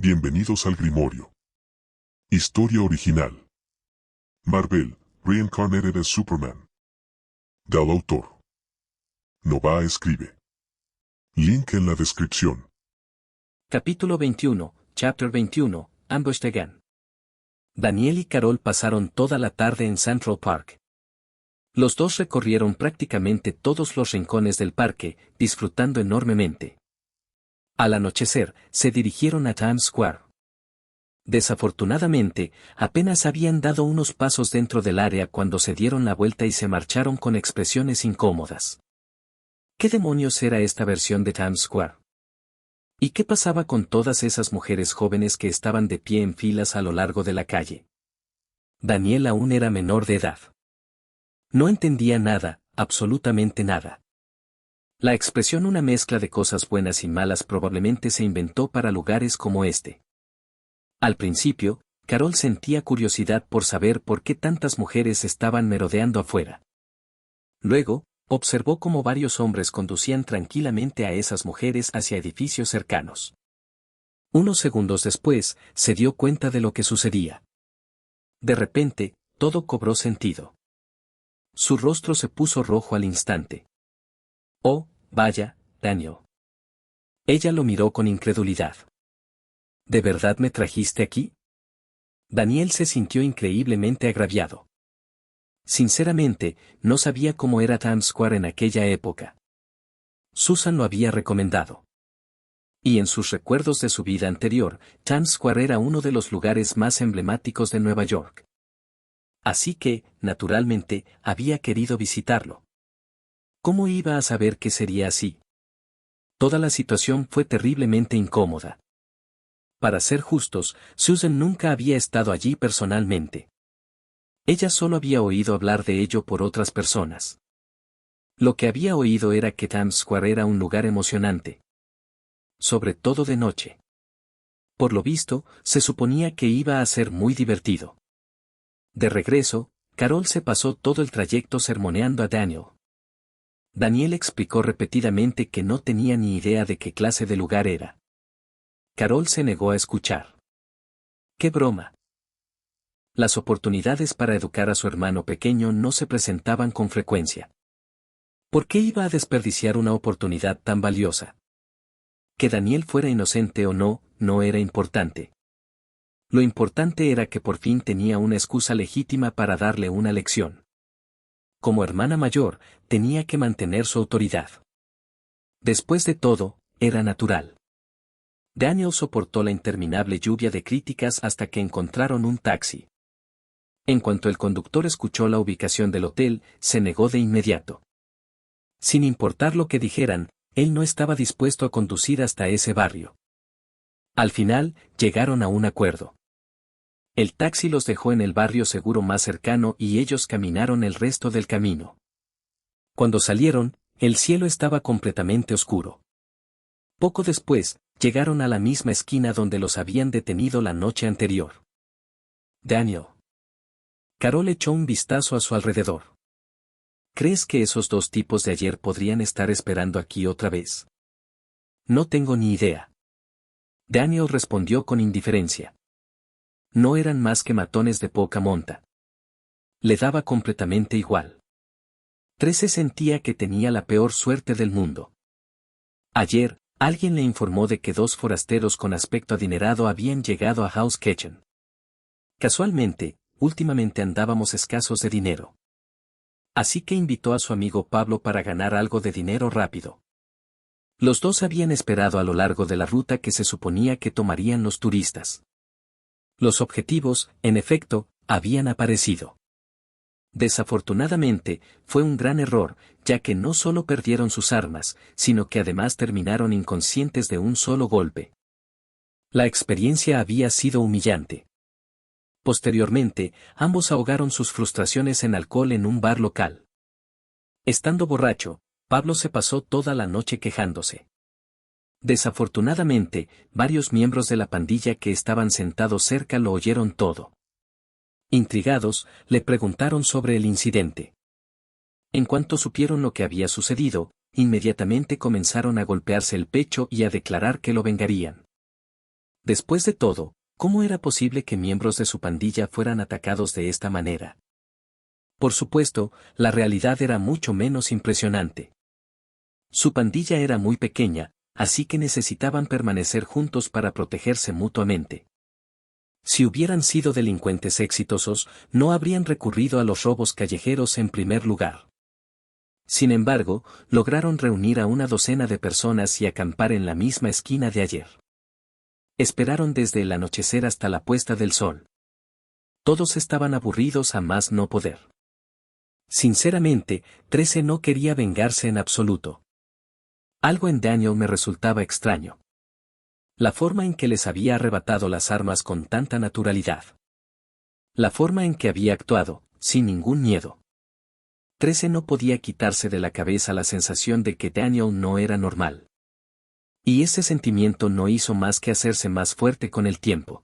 Bienvenidos al Grimorio. Historia original. Marvel, Reincarnated as Superman. Del autor. Nova escribe. Link en la descripción. Capítulo 21, Chapter 21, Ambushed Again. Daniel y Carol pasaron toda la tarde en Central Park. Los dos recorrieron prácticamente todos los rincones del parque, disfrutando enormemente. Al anochecer, se dirigieron a Times Square. Desafortunadamente, apenas habían dado unos pasos dentro del área cuando se dieron la vuelta y se marcharon con expresiones incómodas. ¿Qué demonios era esta versión de Times Square? ¿Y qué pasaba con todas esas mujeres jóvenes que estaban de pie en filas a lo largo de la calle? Daniel aún era menor de edad. No entendía nada, absolutamente nada. La expresión una mezcla de cosas buenas y malas probablemente se inventó para lugares como este. Al principio, Carol sentía curiosidad por saber por qué tantas mujeres estaban merodeando afuera. Luego, observó cómo varios hombres conducían tranquilamente a esas mujeres hacia edificios cercanos. Unos segundos después, se dio cuenta de lo que sucedía. De repente, todo cobró sentido. Su rostro se puso rojo al instante. Oh, vaya, Daniel. Ella lo miró con incredulidad. ¿De verdad me trajiste aquí? Daniel se sintió increíblemente agraviado. Sinceramente, no sabía cómo era Times Square en aquella época. Susan lo había recomendado. Y en sus recuerdos de su vida anterior, Times Square era uno de los lugares más emblemáticos de Nueva York. Así que, naturalmente, había querido visitarlo. ¿Cómo iba a saber que sería así? Toda la situación fue terriblemente incómoda. Para ser justos, Susan nunca había estado allí personalmente. Ella solo había oído hablar de ello por otras personas. Lo que había oído era que Times Square era un lugar emocionante. Sobre todo de noche. Por lo visto, se suponía que iba a ser muy divertido. De regreso, Carol se pasó todo el trayecto sermoneando a Daniel. Daniel explicó repetidamente que no tenía ni idea de qué clase de lugar era. Carol se negó a escuchar. ¡Qué broma! Las oportunidades para educar a su hermano pequeño no se presentaban con frecuencia. ¿Por qué iba a desperdiciar una oportunidad tan valiosa? Que Daniel fuera inocente o no, no era importante. Lo importante era que por fin tenía una excusa legítima para darle una lección. Como hermana mayor, tenía que mantener su autoridad. Después de todo, era natural. Daniel soportó la interminable lluvia de críticas hasta que encontraron un taxi. En cuanto el conductor escuchó la ubicación del hotel, se negó de inmediato. Sin importar lo que dijeran, él no estaba dispuesto a conducir hasta ese barrio. Al final, llegaron a un acuerdo. El taxi los dejó en el barrio seguro más cercano y ellos caminaron el resto del camino. Cuando salieron, el cielo estaba completamente oscuro. Poco después, llegaron a la misma esquina donde los habían detenido la noche anterior. Daniel. Carol echó un vistazo a su alrededor. ¿Crees que esos dos tipos de ayer podrían estar esperando aquí otra vez? No tengo ni idea. Daniel respondió con indiferencia. No eran más que matones de poca monta. Le daba completamente igual. 13 sentía que tenía la peor suerte del mundo. Ayer, alguien le informó de que dos forasteros con aspecto adinerado habían llegado a House Kitchen. Casualmente, últimamente andábamos escasos de dinero. Así que invitó a su amigo Pablo para ganar algo de dinero rápido. Los dos habían esperado a lo largo de la ruta que se suponía que tomarían los turistas. Los objetivos, en efecto, habían aparecido. Desafortunadamente, fue un gran error, ya que no solo perdieron sus armas, sino que además terminaron inconscientes de un solo golpe. La experiencia había sido humillante. Posteriormente, ambos ahogaron sus frustraciones en alcohol en un bar local. Estando borracho, Pablo se pasó toda la noche quejándose. Desafortunadamente, varios miembros de la pandilla que estaban sentados cerca lo oyeron todo. Intrigados, le preguntaron sobre el incidente. En cuanto supieron lo que había sucedido, inmediatamente comenzaron a golpearse el pecho y a declarar que lo vengarían. Después de todo, ¿cómo era posible que miembros de su pandilla fueran atacados de esta manera? Por supuesto, la realidad era mucho menos impresionante. Su pandilla era muy pequeña, así que necesitaban permanecer juntos para protegerse mutuamente. Si hubieran sido delincuentes exitosos, no habrían recurrido a los robos callejeros en primer lugar. Sin embargo, lograron reunir a una docena de personas y acampar en la misma esquina de ayer. Esperaron desde el anochecer hasta la puesta del sol. Todos estaban aburridos a más no poder. Sinceramente, 13 no quería vengarse en absoluto. Algo en Daniel me resultaba extraño. La forma en que les había arrebatado las armas con tanta naturalidad. La forma en que había actuado, sin ningún miedo. 13 no podía quitarse de la cabeza la sensación de que Daniel no era normal. Y ese sentimiento no hizo más que hacerse más fuerte con el tiempo.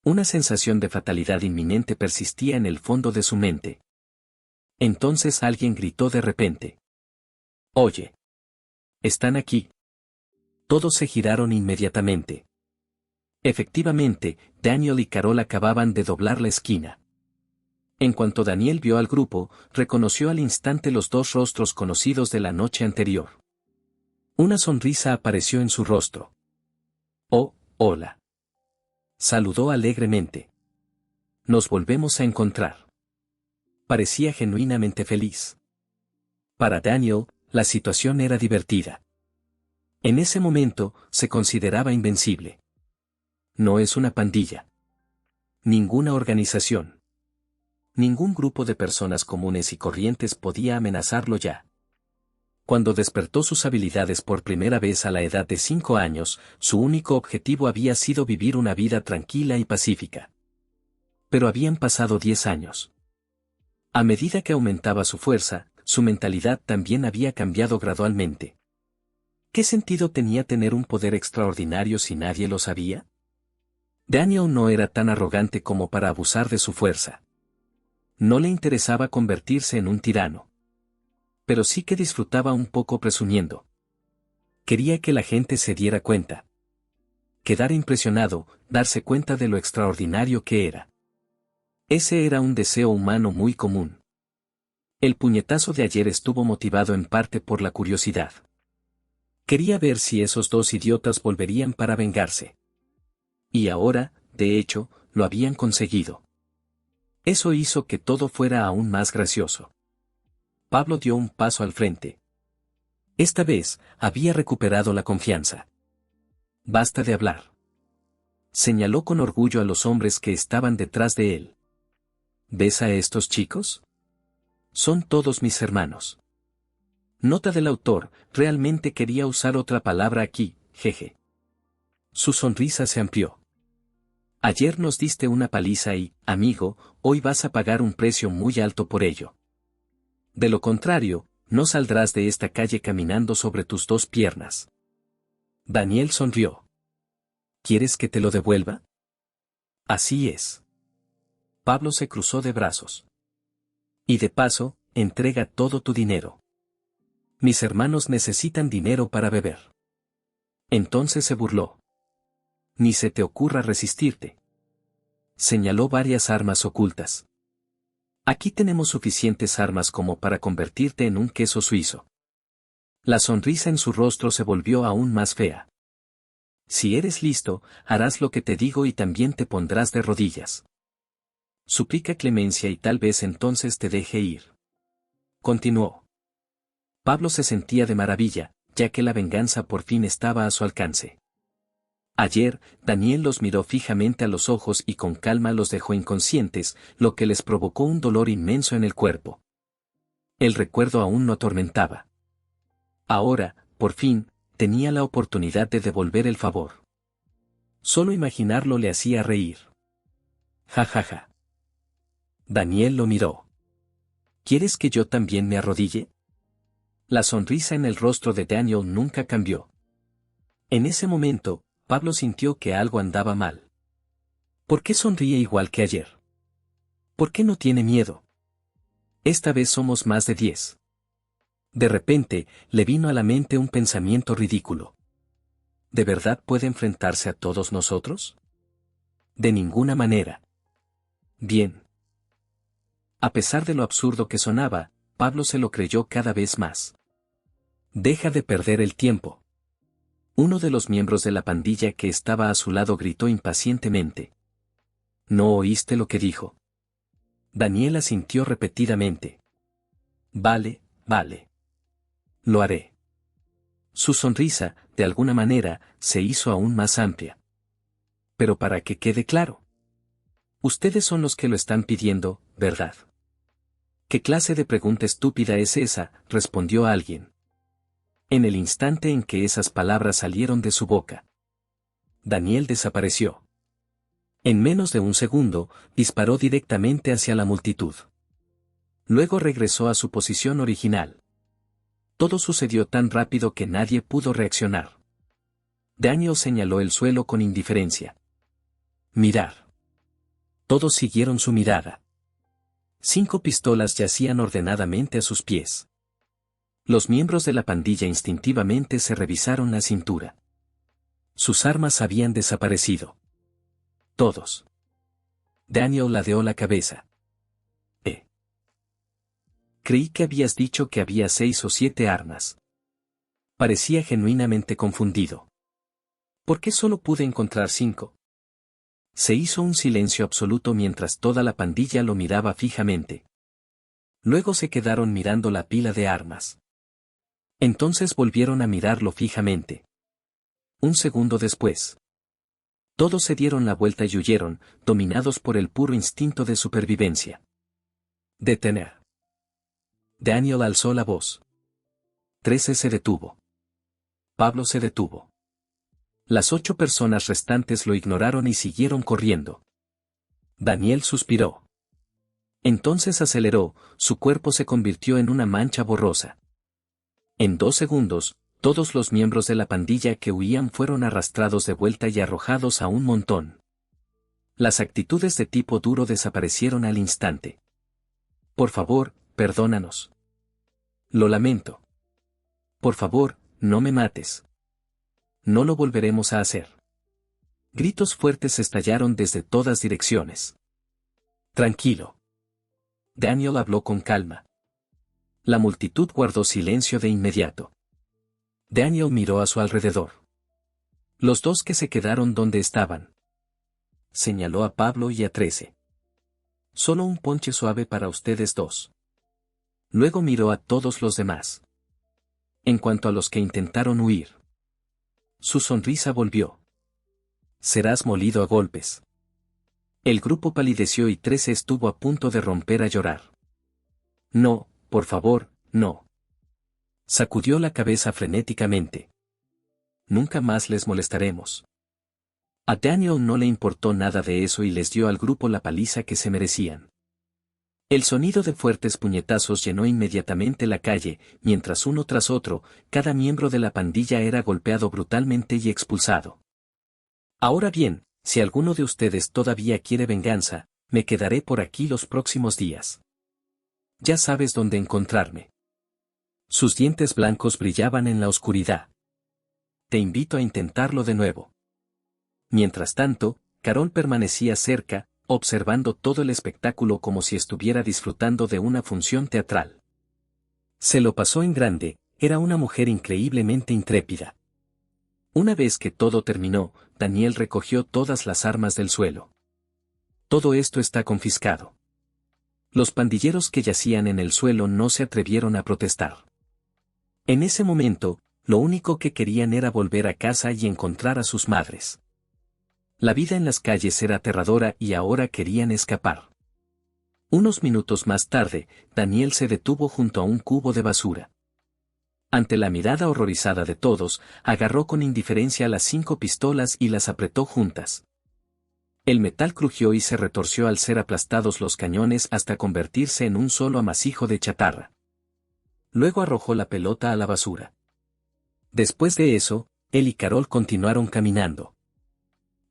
Una sensación de fatalidad inminente persistía en el fondo de su mente. Entonces alguien gritó de repente. «Oye. Están aquí». Todos se giraron inmediatamente. Efectivamente, Daniel y Carol acababan de doblar la esquina. En cuanto Daniel vio al grupo, reconoció al instante los dos rostros conocidos de la noche anterior. Una sonrisa apareció en su rostro. «Oh, hola». Saludó alegremente. «Nos volvemos a encontrar». Parecía genuinamente feliz. Para Daniel, la situación era divertida. En ese momento, se consideraba invencible. No es una pandilla. Ninguna organización. Ningún grupo de personas comunes y corrientes podía amenazarlo ya. Cuando despertó sus habilidades por primera vez a la edad de 5 años, su único objetivo había sido vivir una vida tranquila y pacífica. Pero habían pasado 10 años. A medida que aumentaba su fuerza, su mentalidad también había cambiado gradualmente. ¿Qué sentido tenía tener un poder extraordinario si nadie lo sabía? Daniel no era tan arrogante como para abusar de su fuerza. No le interesaba convertirse en un tirano. Pero sí que disfrutaba un poco presumiendo. Quería que la gente se diera cuenta. Quedar impresionado, darse cuenta de lo extraordinario que era. Ese era un deseo humano muy común. El puñetazo de ayer estuvo motivado en parte por la curiosidad. Quería ver si esos dos idiotas volverían para vengarse. Y ahora, de hecho, lo habían conseguido. Eso hizo que todo fuera aún más gracioso. Pablo dio un paso al frente. Esta vez, había recuperado la confianza. Basta de hablar. Señaló con orgullo a los hombres que estaban detrás de él. ¿Ves a estos chicos? Son todos mis hermanos. Nota del autor, realmente quería usar otra palabra aquí, jeje. Su sonrisa se amplió. Ayer nos diste una paliza y, amigo, hoy vas a pagar un precio muy alto por ello. De lo contrario, no saldrás de esta calle caminando sobre tus dos piernas. Daniel sonrió. ¿Quieres que te lo devuelva? Así es. Pablo se cruzó de brazos. Y de paso, entrega todo tu dinero. Mis hermanos necesitan dinero para beber. Entonces se burló. Ni se te ocurra resistirte. Señaló varias armas ocultas. Aquí tenemos suficientes armas como para convertirte en un queso suizo. La sonrisa en su rostro se volvió aún más fea. Si eres listo, harás lo que te digo y también te pondrás de rodillas. Suplica clemencia y tal vez entonces te deje ir. Continuó. Pablo se sentía de maravilla, ya que la venganza por fin estaba a su alcance. Ayer, Daniel los miró fijamente a los ojos y con calma los dejó inconscientes, lo que les provocó un dolor inmenso en el cuerpo. El recuerdo aún no atormentaba. Ahora, por fin, tenía la oportunidad de devolver el favor. Solo imaginarlo le hacía reír. Ja ja ja. Daniel lo miró. ¿Quieres que yo también me arrodille? La sonrisa en el rostro de Daniel nunca cambió. En ese momento, Pablo sintió que algo andaba mal. ¿Por qué sonríe igual que ayer? ¿Por qué no tiene miedo? Esta vez somos más de 10. De repente, le vino a la mente un pensamiento ridículo. ¿De verdad puede enfrentarse a todos nosotros? De ninguna manera. Bien. A pesar de lo absurdo que sonaba, Pablo se lo creyó cada vez más. Deja de perder el tiempo. Uno de los miembros de la pandilla que estaba a su lado gritó impacientemente. ¿No oíste lo que dijo? Daniel asintió repetidamente. Vale, vale. Lo haré. Su sonrisa, de alguna manera, se hizo aún más amplia. Pero para que quede claro. Ustedes son los que lo están pidiendo, ¿verdad? ¿Qué clase de pregunta estúpida es esa?, respondió alguien. En el instante en que esas palabras salieron de su boca, Daniel desapareció. En menos de un segundo, disparó directamente hacia la multitud. Luego regresó a su posición original. Todo sucedió tan rápido que nadie pudo reaccionar. Daniel señaló el suelo con indiferencia. Mirar. Todos siguieron su mirada. 5 pistolas yacían ordenadamente a sus pies. Los miembros de la pandilla instintivamente se revisaron la cintura. Sus armas habían desaparecido. Todos. Daniel ladeó la cabeza. Creí que habías dicho que había 6 o 7 armas. Parecía genuinamente confundido. ¿Por qué solo pude encontrar 5? Se hizo un silencio absoluto mientras toda la pandilla lo miraba fijamente. Luego se quedaron mirando la pila de armas. Entonces volvieron a mirarlo fijamente. Un segundo después. Todos se dieron la vuelta y huyeron, dominados por el puro instinto de supervivencia. Detener. Daniel alzó la voz. 13 se detuvo. Pablo se detuvo. Las 8 personas restantes lo ignoraron y siguieron corriendo. Daniel suspiró. Entonces aceleró, su cuerpo se convirtió en una mancha borrosa. En 2 segundos, todos los miembros de la pandilla que huían fueron arrastrados de vuelta y arrojados a un montón. Las actitudes de tipo duro desaparecieron al instante. Por favor, perdónanos. Lo lamento. Por favor, no me mates. No lo volveremos a hacer. Gritos fuertes estallaron desde todas direcciones. Tranquilo. Daniel habló con calma. La multitud guardó silencio de inmediato. Daniel miró a su alrededor. Los 2 que se quedaron donde estaban. Señaló a Pablo y a 13. Solo un ponche suave para ustedes 2. Luego miró a todos los demás. En cuanto a los que intentaron huir, su sonrisa volvió. Serás molido a golpes. El grupo palideció y 13 estuvo a punto de romper a llorar. No, por favor, no. Sacudió la cabeza frenéticamente. Nunca más les molestaremos. A Daniel no le importó nada de eso y les dio al grupo la paliza que se merecían. El sonido de fuertes puñetazos llenó inmediatamente la calle, mientras uno tras otro, cada miembro de la pandilla era golpeado brutalmente y expulsado. Ahora bien, si alguno de ustedes todavía quiere venganza, me quedaré por aquí los próximos días. Ya sabes dónde encontrarme. Sus dientes blancos brillaban en la oscuridad. Te invito a intentarlo de nuevo. Mientras tanto, Carol permanecía cerca, observando todo el espectáculo como si estuviera disfrutando de una función teatral. Se lo pasó en grande, era una mujer increíblemente intrépida. Una vez que todo terminó, Daniel recogió todas las armas del suelo. Todo esto está confiscado. Los pandilleros que yacían en el suelo no se atrevieron a protestar. En ese momento, lo único que querían era volver a casa y encontrar a sus madres. La vida en las calles era aterradora y ahora querían escapar. Unos minutos más tarde, Daniel se detuvo junto a un cubo de basura. Ante la mirada horrorizada de todos, agarró con indiferencia las 5 pistolas y las apretó juntas. El metal crujió y se retorció al ser aplastados los cañones hasta convertirse en un solo amasijo de chatarra. Luego arrojó la pelota a la basura. Después de eso, él y Carol continuaron caminando.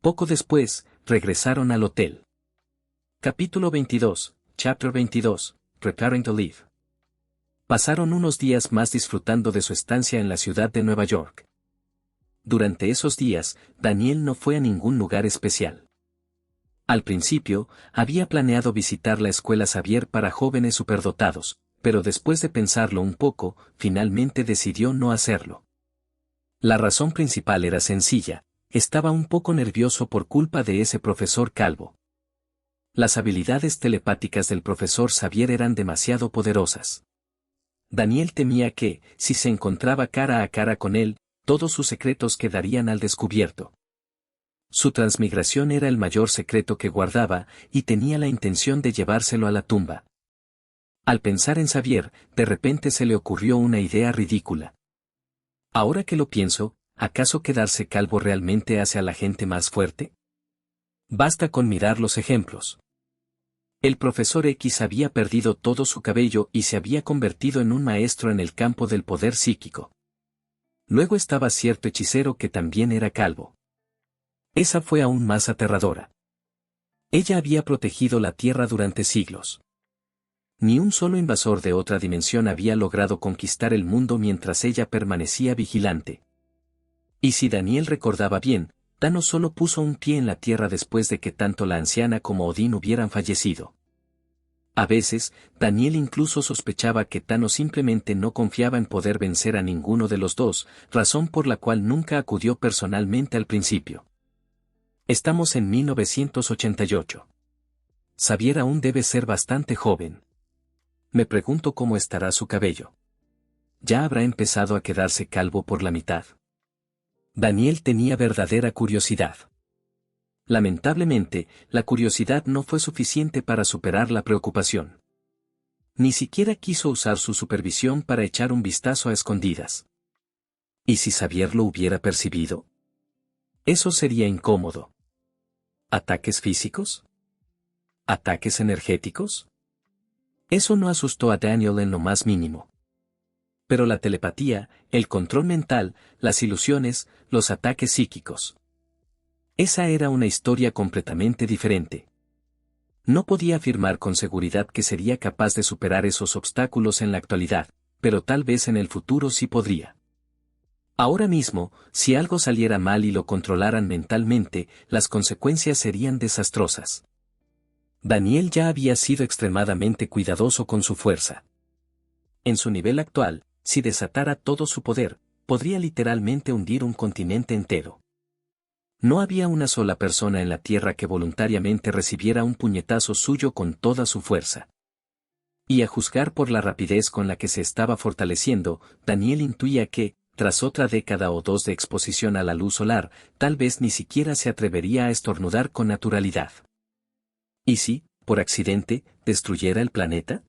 Poco después, regresaron al hotel. Capítulo 22, Chapter 22, Preparing to Leave. Pasaron unos días más disfrutando de su estancia en la ciudad de Nueva York. Durante esos días, Daniel no fue a ningún lugar especial. Al principio, había planeado visitar la escuela Xavier para jóvenes superdotados, pero después de pensarlo un poco, finalmente decidió no hacerlo. La razón principal era sencilla, estaba un poco nervioso por culpa de ese profesor calvo. Las habilidades telepáticas del profesor Xavier eran demasiado poderosas. Daniel temía que, si se encontraba cara a cara con él, todos sus secretos quedarían al descubierto. Su transmigración era el mayor secreto que guardaba, y tenía la intención de llevárselo a la tumba. Al pensar en Xavier, de repente se le ocurrió una idea ridícula. Ahora que lo pienso, ¿acaso quedarse calvo realmente hace a la gente más fuerte? Basta con mirar los ejemplos. El profesor X había perdido todo su cabello y se había convertido en un maestro en el campo del poder psíquico. Luego estaba cierto hechicero que también era calvo. Esa fue aún más aterradora. Ella había protegido la Tierra durante siglos. Ni un solo invasor de otra dimensión había logrado conquistar el mundo mientras ella permanecía vigilante. Y si Daniel recordaba bien, Thanos solo puso un pie en la Tierra después de que tanto la anciana como Odín hubieran fallecido. A veces, Daniel incluso sospechaba que Thanos simplemente no confiaba en poder vencer a ninguno de los dos, razón por la cual nunca acudió personalmente al principio. Estamos en 1988. Xavier aún debe ser bastante joven. Me pregunto cómo estará su cabello. ¿Ya habrá empezado a quedarse calvo por la mitad? Daniel tenía verdadera curiosidad. Lamentablemente, la curiosidad no fue suficiente para superar la preocupación. Ni siquiera quiso usar su supervisión para echar un vistazo a escondidas. ¿Y si Xavier lo hubiera percibido? Eso sería incómodo. ¿Ataques físicos? ¿Ataques energéticos? Eso no asustó a Daniel en lo más mínimo. Pero la telepatía, el control mental, las ilusiones, los ataques psíquicos. Esa era una historia completamente diferente. No podía afirmar con seguridad que sería capaz de superar esos obstáculos en la actualidad, pero tal vez en el futuro sí podría. Ahora mismo, si algo saliera mal y lo controlaran mentalmente, las consecuencias serían desastrosas. Daniel ya había sido extremadamente cuidadoso con su fuerza. En su nivel actual, si desatara todo su poder, podría literalmente hundir un continente entero. No había una sola persona en la Tierra que voluntariamente recibiera un puñetazo suyo con toda su fuerza. Y a juzgar por la rapidez con la que se estaba fortaleciendo, Daniel intuía que, tras otra década o dos de exposición a la luz solar, tal vez ni siquiera se atrevería a estornudar con naturalidad. ¿Y si, por accidente, destruyera el planeta?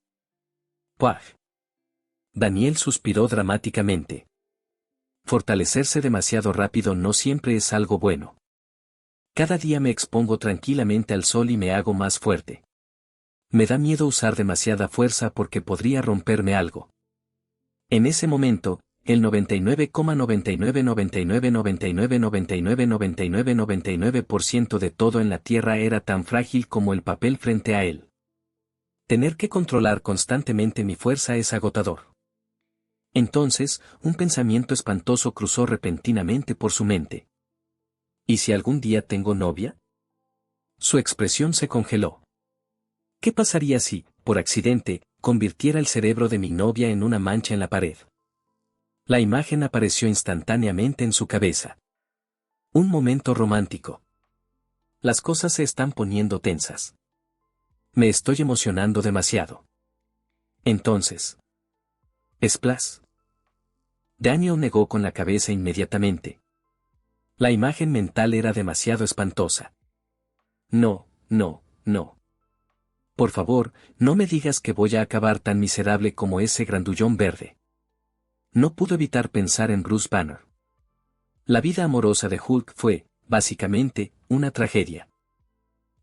¡Puaj! Daniel suspiró dramáticamente. Fortalecerse demasiado rápido no siempre es algo bueno. Cada día me expongo tranquilamente al sol y me hago más fuerte. Me da miedo usar demasiada fuerza porque podría romperme algo. En ese momento, el 99,999999999999% de todo en la Tierra era tan frágil como el papel frente a él. Tener que controlar constantemente mi fuerza es agotador. Entonces, un pensamiento espantoso cruzó repentinamente por su mente. ¿Y si algún día tengo novia? Su expresión se congeló. ¿Qué pasaría si, por accidente, convirtiera el cerebro de mi novia en una mancha en la pared? La imagen apareció instantáneamente en su cabeza. Un momento romántico. Las cosas se están poniendo tensas. Me estoy emocionando demasiado. Entonces. Splash. Daniel negó con la cabeza inmediatamente. La imagen mental era demasiado espantosa. No, no, no. Por favor, no me digas que voy a acabar tan miserable como ese grandullón verde. No pudo evitar pensar en Bruce Banner. La vida amorosa de Hulk fue, básicamente, una tragedia.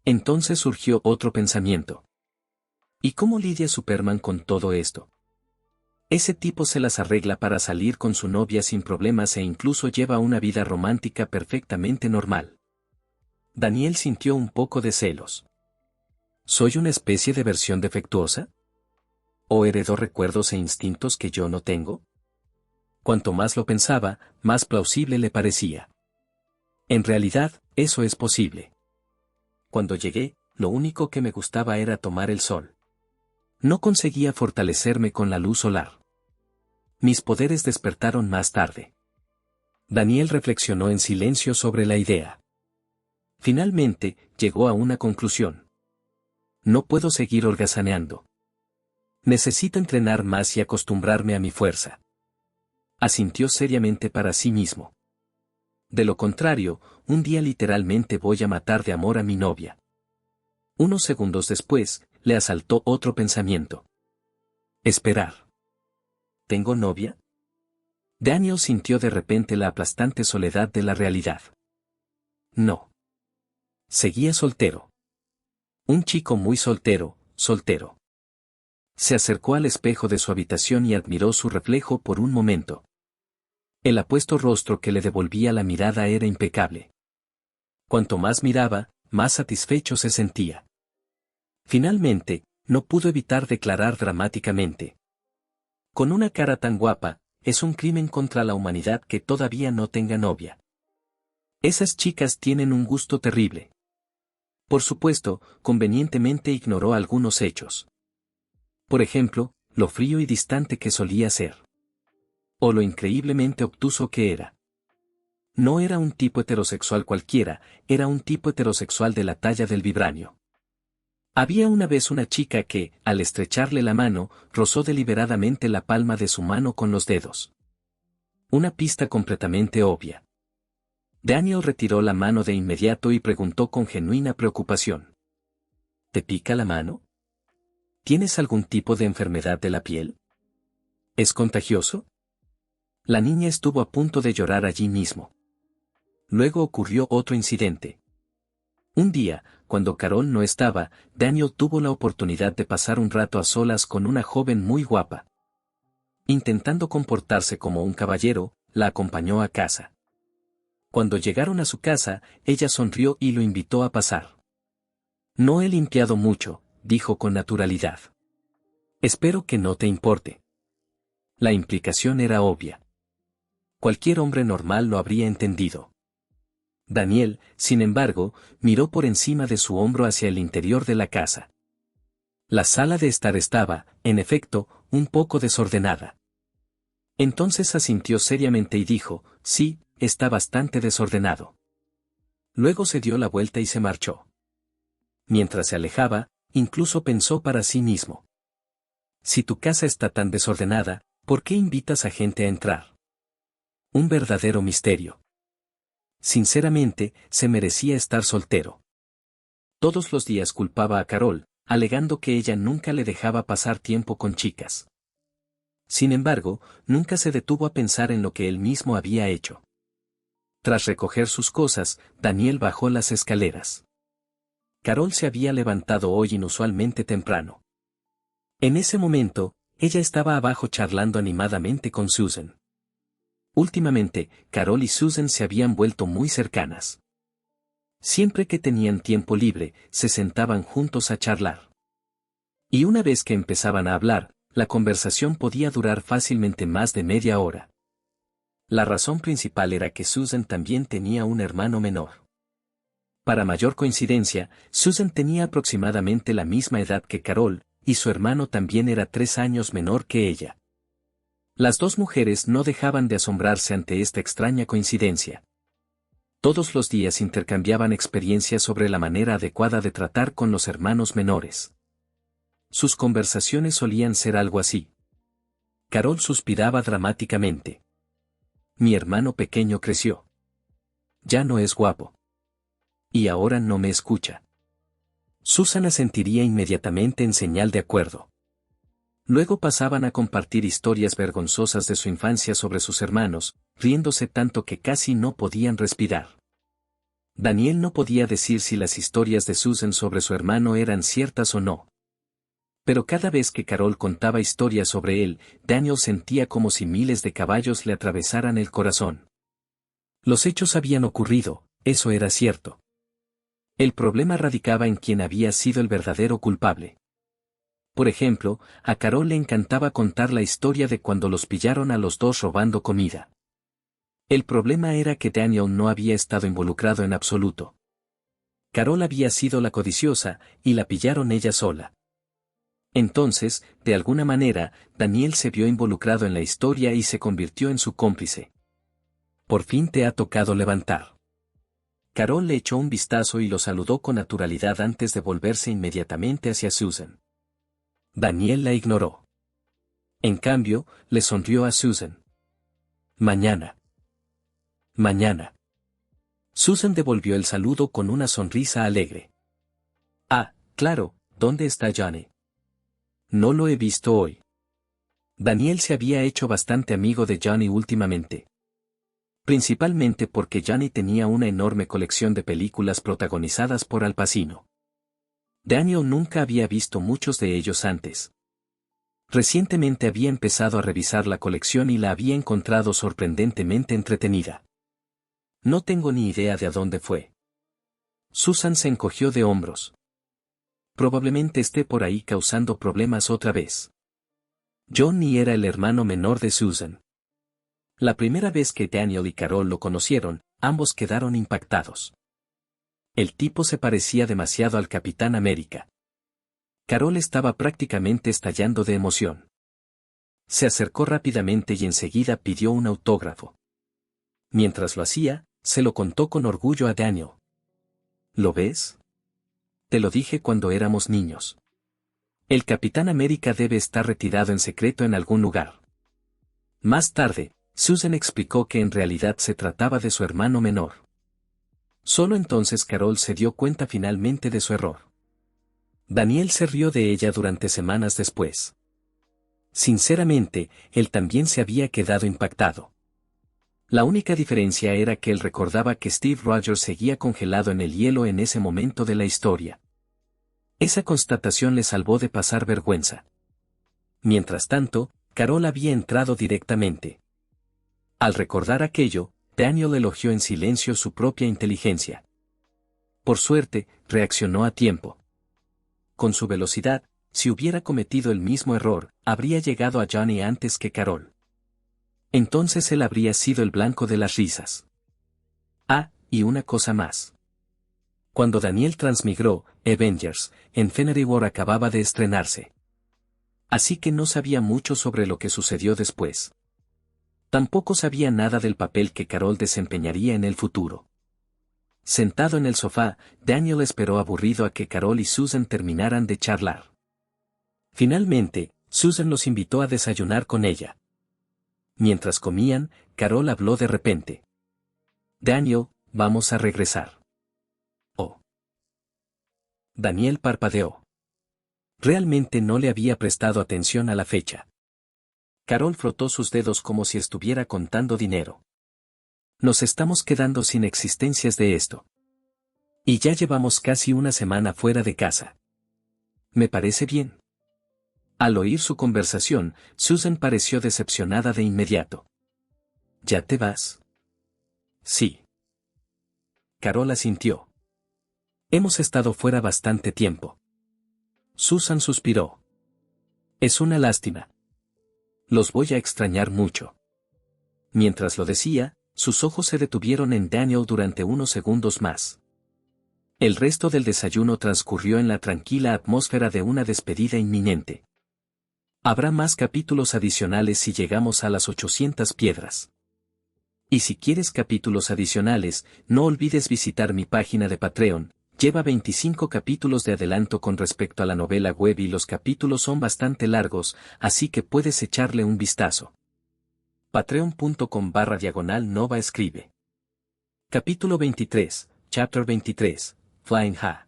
Entonces surgió otro pensamiento. ¿Y cómo lidia Superman con todo esto? Ese tipo se las arregla para salir con su novia sin problemas e incluso lleva una vida romántica perfectamente normal. Daniel sintió un poco de celos. ¿Soy una especie de versión defectuosa? ¿O heredó recuerdos e instintos que yo no tengo? Cuanto más lo pensaba, más plausible le parecía. En realidad, eso es posible. Cuando llegué, lo único que me gustaba era tomar el sol. No conseguía fortalecerme con la luz solar. Mis poderes despertaron más tarde. Daniel reflexionó en silencio sobre la idea. Finalmente, llegó a una conclusión. No puedo seguir holgazaneando. Necesito entrenar más y acostumbrarme a mi fuerza. Asintió seriamente para sí mismo. De lo contrario, un día literalmente voy a matar de amor a mi novia. Unos segundos después, le asaltó otro pensamiento. Esperar. ¿Tengo novia? Daniel sintió de repente la aplastante soledad de la realidad. No. Seguía soltero. Un chico muy soltero, soltero. Se acercó al espejo de su habitación y admiró su reflejo por un momento. El apuesto rostro que le devolvía la mirada era impecable. Cuanto más miraba, más satisfecho se sentía. Finalmente, no pudo evitar declarar dramáticamente. Con una cara tan guapa, es un crimen contra la humanidad que todavía no tenga novia. Esas chicas tienen un gusto terrible. Por supuesto, convenientemente ignoró algunos hechos. Por ejemplo, lo frío y distante que solía ser. O lo increíblemente obtuso que era. No era un tipo heterosexual cualquiera, era un tipo heterosexual de la talla del vibranio. Había una vez una chica que, al estrecharle la mano, rozó deliberadamente la palma de su mano con los dedos. Una pista completamente obvia. Daniel retiró la mano de inmediato y preguntó con genuina preocupación. ¿Te pica la mano? ¿Tienes algún tipo de enfermedad de la piel? ¿Es contagioso? La niña estuvo a punto de llorar allí mismo. Luego ocurrió otro incidente. Un día, cuando Carol no estaba, Daniel tuvo la oportunidad de pasar un rato a solas con una joven muy guapa. Intentando comportarse como un caballero, la acompañó a casa. Cuando llegaron a su casa, ella sonrió y lo invitó a pasar. No he limpiado mucho, dijo con naturalidad. Espero que no te importe. La implicación era obvia. Cualquier hombre normal lo habría entendido. Daniel, sin embargo, miró por encima de su hombro hacia el interior de la casa. La sala de estar estaba, en efecto, un poco desordenada. Entonces asintió seriamente y dijo, sí, está bastante desordenado. Luego se dio la vuelta y se marchó. Mientras se alejaba, incluso pensó para sí mismo. Si tu casa está tan desordenada, ¿por qué invitas a gente a entrar? Un verdadero misterio. Sinceramente, se merecía estar soltero. Todos los días culpaba a Carol, alegando que ella nunca le dejaba pasar tiempo con chicas. Sin embargo, nunca se detuvo a pensar en lo que él mismo había hecho. Tras recoger sus cosas, Daniel bajó las escaleras. Carol se había levantado hoy inusualmente temprano. En ese momento, ella estaba abajo charlando animadamente con Susan. Últimamente, Carol y Susan se habían vuelto muy cercanas. Siempre que tenían tiempo libre, se sentaban juntos a charlar. Y una vez que empezaban a hablar, la conversación podía durar fácilmente más de media hora. La razón principal era que Susan también tenía un hermano menor. Para mayor coincidencia, Susan tenía aproximadamente la misma edad que Carol, y su hermano también era 3 años menor que ella. Las dos mujeres no dejaban de asombrarse ante esta extraña coincidencia. Todos los días intercambiaban experiencias sobre la manera adecuada de tratar con los hermanos menores. Sus conversaciones solían ser algo así. Carol suspiraba dramáticamente. Mi hermano pequeño creció. Ya no es guapo. Y ahora no me escucha. Susan asentiría inmediatamente en señal de acuerdo. Luego pasaban a compartir historias vergonzosas de su infancia sobre sus hermanos, riéndose tanto que casi no podían respirar. Daniel no podía decir si las historias de Susan sobre su hermano eran ciertas o no. Pero cada vez que Carol contaba historias sobre él, Daniel sentía como si miles de caballos le atravesaran el corazón. Los hechos habían ocurrido, eso era cierto. El problema radicaba en quién había sido el verdadero culpable. Por ejemplo, a Carol le encantaba contar la historia de cuando los pillaron a los dos robando comida. El problema era que Daniel no había estado involucrado en absoluto. Carol había sido la codiciosa, y la pillaron ella sola. Entonces, de alguna manera, Daniel se vio involucrado en la historia y se convirtió en su cómplice. Por fin te ha tocado levantar. Carol le echó un vistazo y lo saludó con naturalidad antes de volverse inmediatamente hacia Susan. Daniel la ignoró. En cambio, le sonrió a Susan. Mañana. Mañana. Susan devolvió el saludo con una sonrisa alegre. Ah, claro, ¿dónde está Johnny? No lo he visto hoy. Daniel se había hecho bastante amigo de Johnny últimamente. Principalmente porque Johnny tenía una enorme colección de películas protagonizadas por Al Pacino. Daniel nunca había visto muchos de ellos antes. Recientemente había empezado a revisar la colección y la había encontrado sorprendentemente entretenida. No tengo ni idea de a dónde fue. Susan se encogió de hombros. Probablemente esté por ahí causando problemas otra vez. Johnny era el hermano menor de Susan. La primera vez que Daniel y Carol lo conocieron, ambos quedaron impactados. El tipo se parecía demasiado al Capitán América. Carol estaba prácticamente estallando de emoción. Se acercó rápidamente y enseguida pidió un autógrafo. Mientras lo hacía, se lo contó con orgullo a Daniel. ¿Lo ves? Te lo dije cuando éramos niños. El Capitán América debe estar retirado en secreto en algún lugar. Más tarde, Susan explicó que en realidad se trataba de su hermano menor. Solo entonces Carol se dio cuenta finalmente de su error. Daniel se rió de ella durante semanas después. Sinceramente, él también se había quedado impactado. La única diferencia era que él recordaba que Steve Rogers seguía congelado en el hielo en ese momento de la historia. Esa constatación le salvó de pasar vergüenza. Mientras tanto, Carol había entrado directamente. Al recordar aquello, Daniel elogió en silencio su propia inteligencia. Por suerte, reaccionó a tiempo. Con su velocidad, si hubiera cometido el mismo error, habría llegado a Johnny antes que Carol. Entonces él habría sido el blanco de las risas. Ah, y una cosa más. Cuando Daniel transmigró, Avengers, Infinity War acababa de estrenarse. Así que no sabía mucho sobre lo que sucedió después. Tampoco sabía nada del papel que Carol desempeñaría en el futuro. Sentado en el sofá, Daniel esperó aburrido a que Carol y Susan terminaran de charlar. Finalmente, Susan los invitó a desayunar con ella. Mientras comían, Carol habló de repente. Daniel, vamos a regresar. Oh. Daniel parpadeó. Realmente no le había prestado atención a la fecha. Carol frotó sus dedos como si estuviera contando dinero. Nos estamos quedando sin existencias de esto. Y ya llevamos casi una semana fuera de casa. ¿Me parece bien? Al oír su conversación, Susan pareció decepcionada de inmediato. ¿Ya te vas? Sí. Carol asintió. Hemos estado fuera bastante tiempo. Susan suspiró. Es una lástima. Los voy a extrañar mucho. Mientras lo decía, sus ojos se detuvieron en Daniel durante unos segundos más. El resto del desayuno transcurrió en la tranquila atmósfera de una despedida inminente. Habrá más capítulos adicionales si llegamos a las 800 piedras. Y si quieres capítulos adicionales, no olvides visitar mi página de Patreon. Lleva 25 capítulos de adelanto con respecto a la novela web y los capítulos son bastante largos, así que puedes echarle un vistazo. Patreon.com/Nova escribe. Capítulo 23, Chapter 23, Flying High.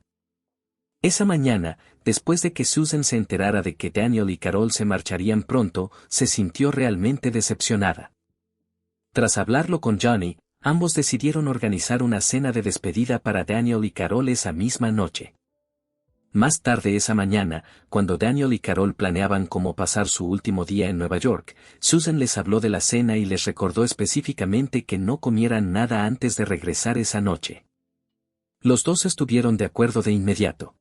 Esa mañana, después de que Susan se enterara de que Daniel y Carol se marcharían pronto, se sintió realmente decepcionada. Tras hablarlo con Johnny, ambos decidieron organizar una cena de despedida para Daniel y Carol esa misma noche. Más tarde esa mañana, cuando Daniel y Carol planeaban cómo pasar su último día en Nueva York, Susan les habló de la cena y les recordó específicamente que no comieran nada antes de regresar esa noche. Los dos estuvieron de acuerdo de inmediato.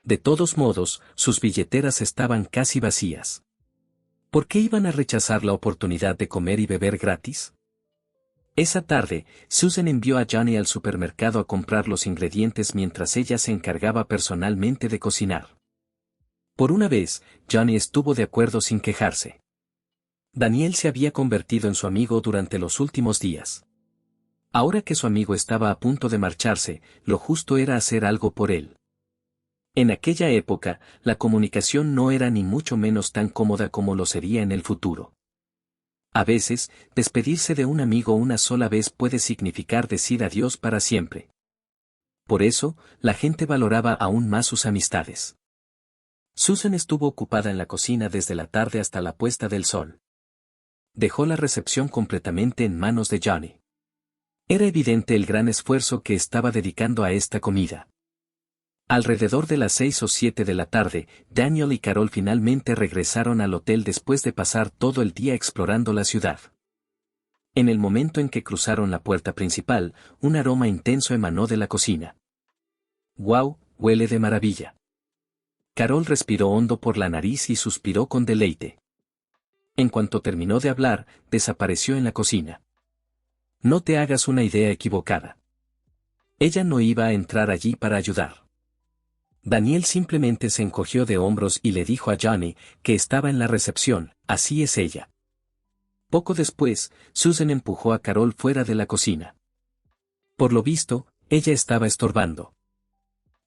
De todos modos, sus billeteras estaban casi vacías. ¿Por qué iban a rechazar la oportunidad de comer y beber gratis? Esa tarde, Susan envió a Johnny al supermercado a comprar los ingredientes mientras ella se encargaba personalmente de cocinar. Por una vez, Johnny estuvo de acuerdo sin quejarse. Daniel se había convertido en su amigo durante los últimos días. Ahora que su amigo estaba a punto de marcharse, lo justo era hacer algo por él. En aquella época, la comunicación no era ni mucho menos tan cómoda como lo sería en el futuro. A veces, despedirse de un amigo una sola vez puede significar decir adiós para siempre. Por eso, la gente valoraba aún más sus amistades. Susan estuvo ocupada en la cocina desde la tarde hasta la puesta del sol. Dejó la recepción completamente en manos de Johnny. Era evidente el gran esfuerzo que estaba dedicando a esta comida. Alrededor de las 6 o 7 de la tarde, Daniel y Carol finalmente regresaron al hotel después de pasar todo el día explorando la ciudad. En el momento en que cruzaron la puerta principal, un aroma intenso emanó de la cocina. ¡Guau! Huele de maravilla. Carol respiró hondo por la nariz y suspiró con deleite. En cuanto terminó de hablar, desapareció en la cocina. No te hagas una idea equivocada. Ella no iba a entrar allí para ayudar. Daniel simplemente se encogió de hombros y le dijo a Johnny que estaba en la recepción, así es ella. Poco después, Susan empujó a Carol fuera de la cocina. Por lo visto, ella estaba estorbando.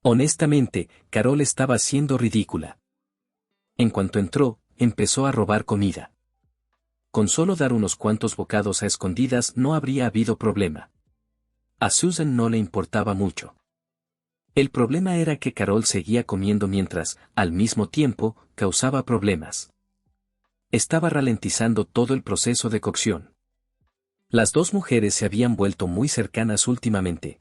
Honestamente, Carol estaba siendo ridícula. En cuanto entró, empezó a robar comida. Con solo dar unos cuantos bocados a escondidas no habría habido problema. A Susan no le importaba mucho. El problema era que Carol seguía comiendo mientras, al mismo tiempo, causaba problemas. Estaba ralentizando todo el proceso de cocción. Las dos mujeres se habían vuelto muy cercanas últimamente.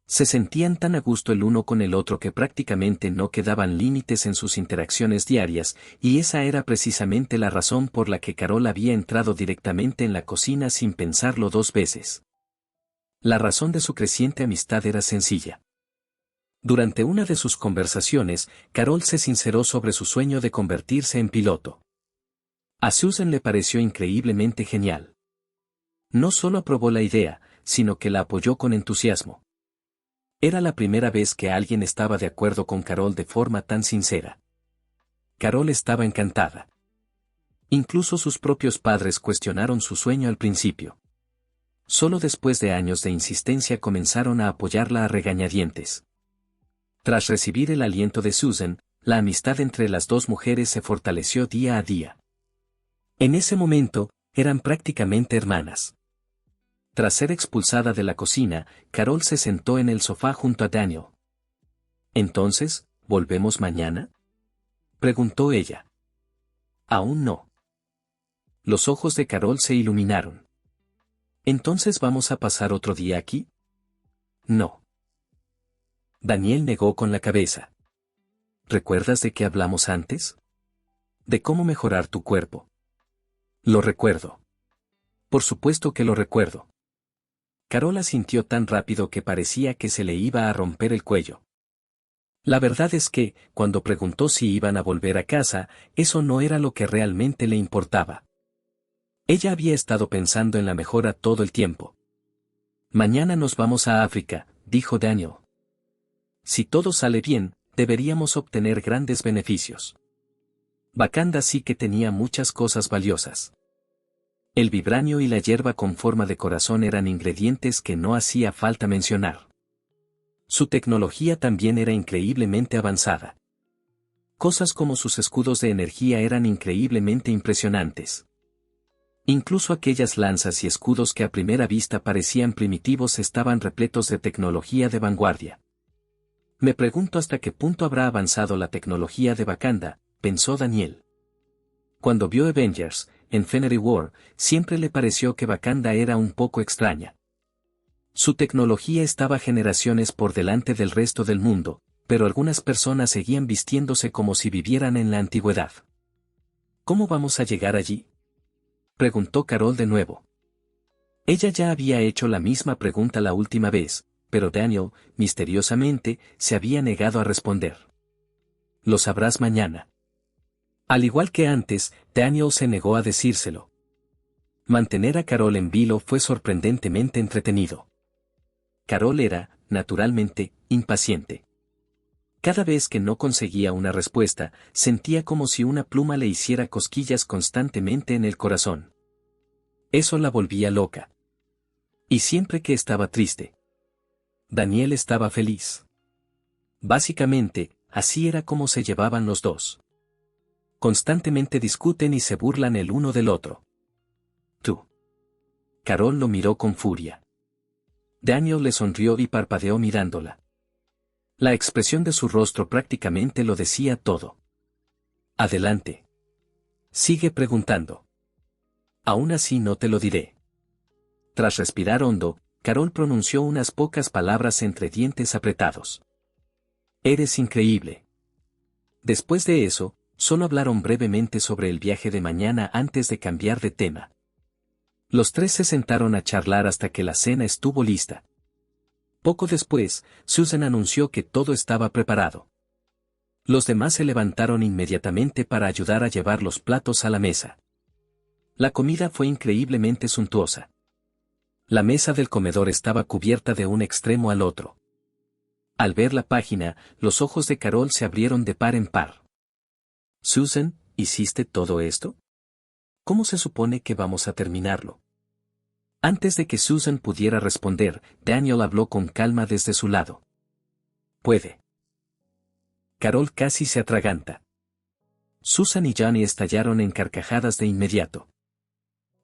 Se sentían tan a gusto el uno con el otro que prácticamente no quedaban límites en sus interacciones diarias, y esa era precisamente la razón por la que Carol había entrado directamente en la cocina sin pensarlo dos veces. La razón de su creciente amistad era sencilla. Durante una de sus conversaciones, Carol se sinceró sobre su sueño de convertirse en piloto. A Susan le pareció increíblemente genial. No solo aprobó la idea, sino que la apoyó con entusiasmo. Era la primera vez que alguien estaba de acuerdo con Carol de forma tan sincera. Carol estaba encantada. Incluso sus propios padres cuestionaron su sueño al principio. Solo después de años de insistencia comenzaron a apoyarla a regañadientes. Tras recibir el aliento de Susan, la amistad entre las dos mujeres se fortaleció día a día. En ese momento, eran prácticamente hermanas. Tras ser expulsada de la cocina, Carol se sentó en el sofá junto a Daniel. ¿Entonces, volvemos mañana?, preguntó ella. Aún no. Los ojos de Carol se iluminaron. ¿Entonces vamos a pasar otro día aquí? No. Daniel negó con la cabeza. ¿Recuerdas de qué hablamos antes? De cómo mejorar tu cuerpo. Lo recuerdo. Por supuesto que lo recuerdo. Carol asintió tan rápido que parecía que se le iba a romper el cuello. La verdad es que, cuando preguntó si iban a volver a casa, eso no era lo que realmente le importaba. Ella había estado pensando en la mejora todo el tiempo. Mañana nos vamos a África, dijo Daniel. Si todo sale bien, deberíamos obtener grandes beneficios. Wakanda sí que tenía muchas cosas valiosas. El vibranio y la hierba con forma de corazón eran ingredientes que no hacía falta mencionar. Su tecnología también era increíblemente avanzada. Cosas como sus escudos de energía eran increíblemente impresionantes. Incluso aquellas lanzas y escudos que a primera vista parecían primitivos estaban repletos de tecnología de vanguardia. Me pregunto hasta qué punto habrá avanzado la tecnología de Wakanda, pensó Daniel. Cuando vio Avengers, Infinity War, siempre le pareció que Wakanda era un poco extraña. Su tecnología estaba generaciones por delante del resto del mundo, pero algunas personas seguían vistiéndose como si vivieran en la antigüedad. ¿Cómo vamos a llegar allí?, preguntó Carol de nuevo. Ella ya había hecho la misma pregunta la última vez, pero Daniel, misteriosamente, se había negado a responder. Lo sabrás mañana. Al igual que antes, Daniel se negó a decírselo. Mantener a Carol en vilo fue sorprendentemente entretenido. Carol era, naturalmente, impaciente. Cada vez que no conseguía una respuesta, sentía como si una pluma le hiciera cosquillas constantemente en el corazón. Eso la volvía loca. Y siempre que estaba triste, Daniel estaba feliz. Básicamente, así era como se llevaban los dos. Constantemente discuten y se burlan el uno del otro. Tú. Carol lo miró con furia. Daniel le sonrió y parpadeó mirándola. La expresión de su rostro prácticamente lo decía todo. Adelante. Sigue preguntando. Aún así no te lo diré. Tras respirar hondo, Carol pronunció unas pocas palabras entre dientes apretados. Eres increíble. Después de eso, solo hablaron brevemente sobre el viaje de mañana antes de cambiar de tema. Los tres se sentaron a charlar hasta que la cena estuvo lista. Poco después, Susan anunció que todo estaba preparado. Los demás se levantaron inmediatamente para ayudar a llevar los platos a la mesa. La comida fue increíblemente suntuosa. La mesa del comedor estaba cubierta de un extremo al otro. Al ver la página, los ojos de Carol se abrieron de par en par. Susan, ¿hiciste todo esto? ¿Cómo se supone que vamos a terminarlo? Antes de que Susan pudiera responder, Daniel habló con calma desde su lado. Puede. Carol casi se atraganta. Susan y Johnny estallaron en carcajadas de inmediato.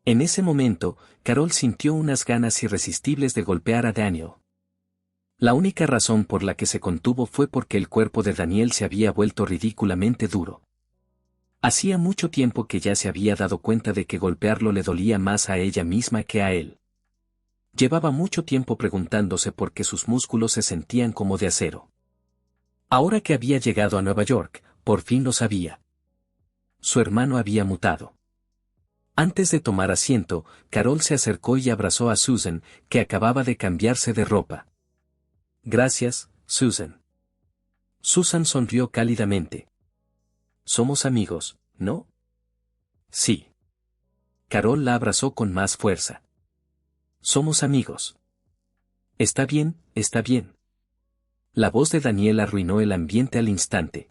En ese momento, Carol sintió unas ganas irresistibles de golpear a Daniel. La única razón por la que se contuvo fue porque el cuerpo de Daniel se había vuelto ridículamente duro. Hacía mucho tiempo que ya se había dado cuenta de que golpearlo le dolía más a ella misma que a él. Llevaba mucho tiempo preguntándose por qué sus músculos se sentían como de acero. Ahora que había llegado a Nueva York, por fin lo sabía. Su hermano había mutado. Antes de tomar asiento, Carol se acercó y abrazó a Susan, que acababa de cambiarse de ropa. Gracias, Susan. Susan sonrió cálidamente. Somos amigos, ¿no? Sí. Carol la abrazó con más fuerza. Somos amigos. Está bien, está bien. La voz de Daniel arruinó el ambiente al instante.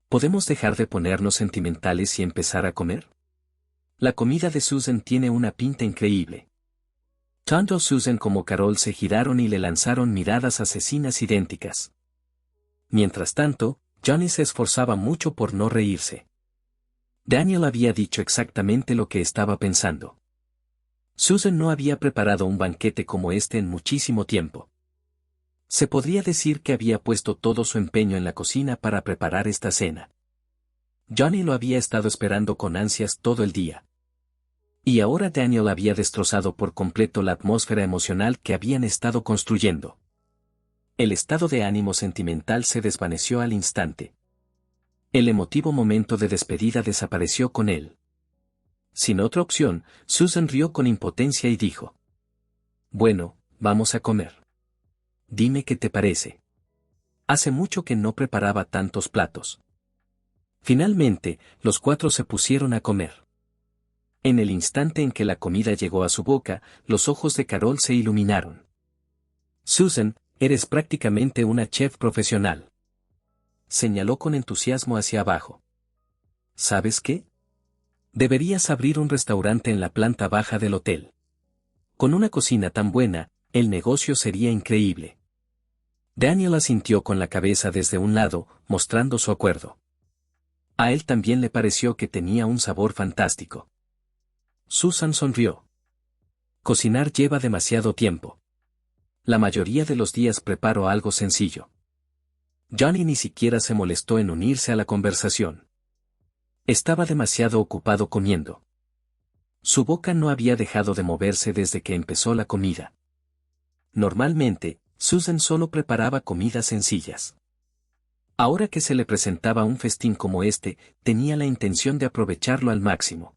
¿Podemos dejar de ponernos sentimentales y empezar a comer? La comida de Susan tiene una pinta increíble. Tanto Susan como Carol se giraron y le lanzaron miradas asesinas idénticas. Mientras tanto, Johnny se esforzaba mucho por no reírse. Daniel había dicho exactamente lo que estaba pensando. Susan no había preparado un banquete como este en muchísimo tiempo. Se podría decir que había puesto todo su empeño en la cocina para preparar esta cena. Johnny lo había estado esperando con ansias todo el día. Y ahora Daniel había destrozado por completo la atmósfera emocional que habían estado construyendo. El estado de ánimo sentimental se desvaneció al instante. El emotivo momento de despedida desapareció con él. Sin otra opción, Susan rió con impotencia y dijo: Bueno, vamos a comer. Dime qué te parece. Hace mucho que no preparaba tantos platos. Finalmente, los cuatro se pusieron a comer. En el instante en que la comida llegó a su boca, los ojos de Carol se iluminaron. Susan, eres prácticamente una chef profesional. Señaló con entusiasmo hacia abajo. ¿Sabes qué? Deberías abrir un restaurante en la planta baja del hotel. Con una cocina tan buena, el negocio sería increíble. Daniel asintió con la cabeza desde un lado, mostrando su acuerdo. A él también le pareció que tenía un sabor fantástico. Susan sonrió. Cocinar lleva demasiado tiempo. La mayoría de los días preparo algo sencillo. Johnny ni siquiera se molestó en unirse a la conversación. Estaba demasiado ocupado comiendo. Su boca no había dejado de moverse desde que empezó la comida. Normalmente, Susan solo preparaba comidas sencillas. Ahora que se le presentaba un festín como este, tenía la intención de aprovecharlo al máximo.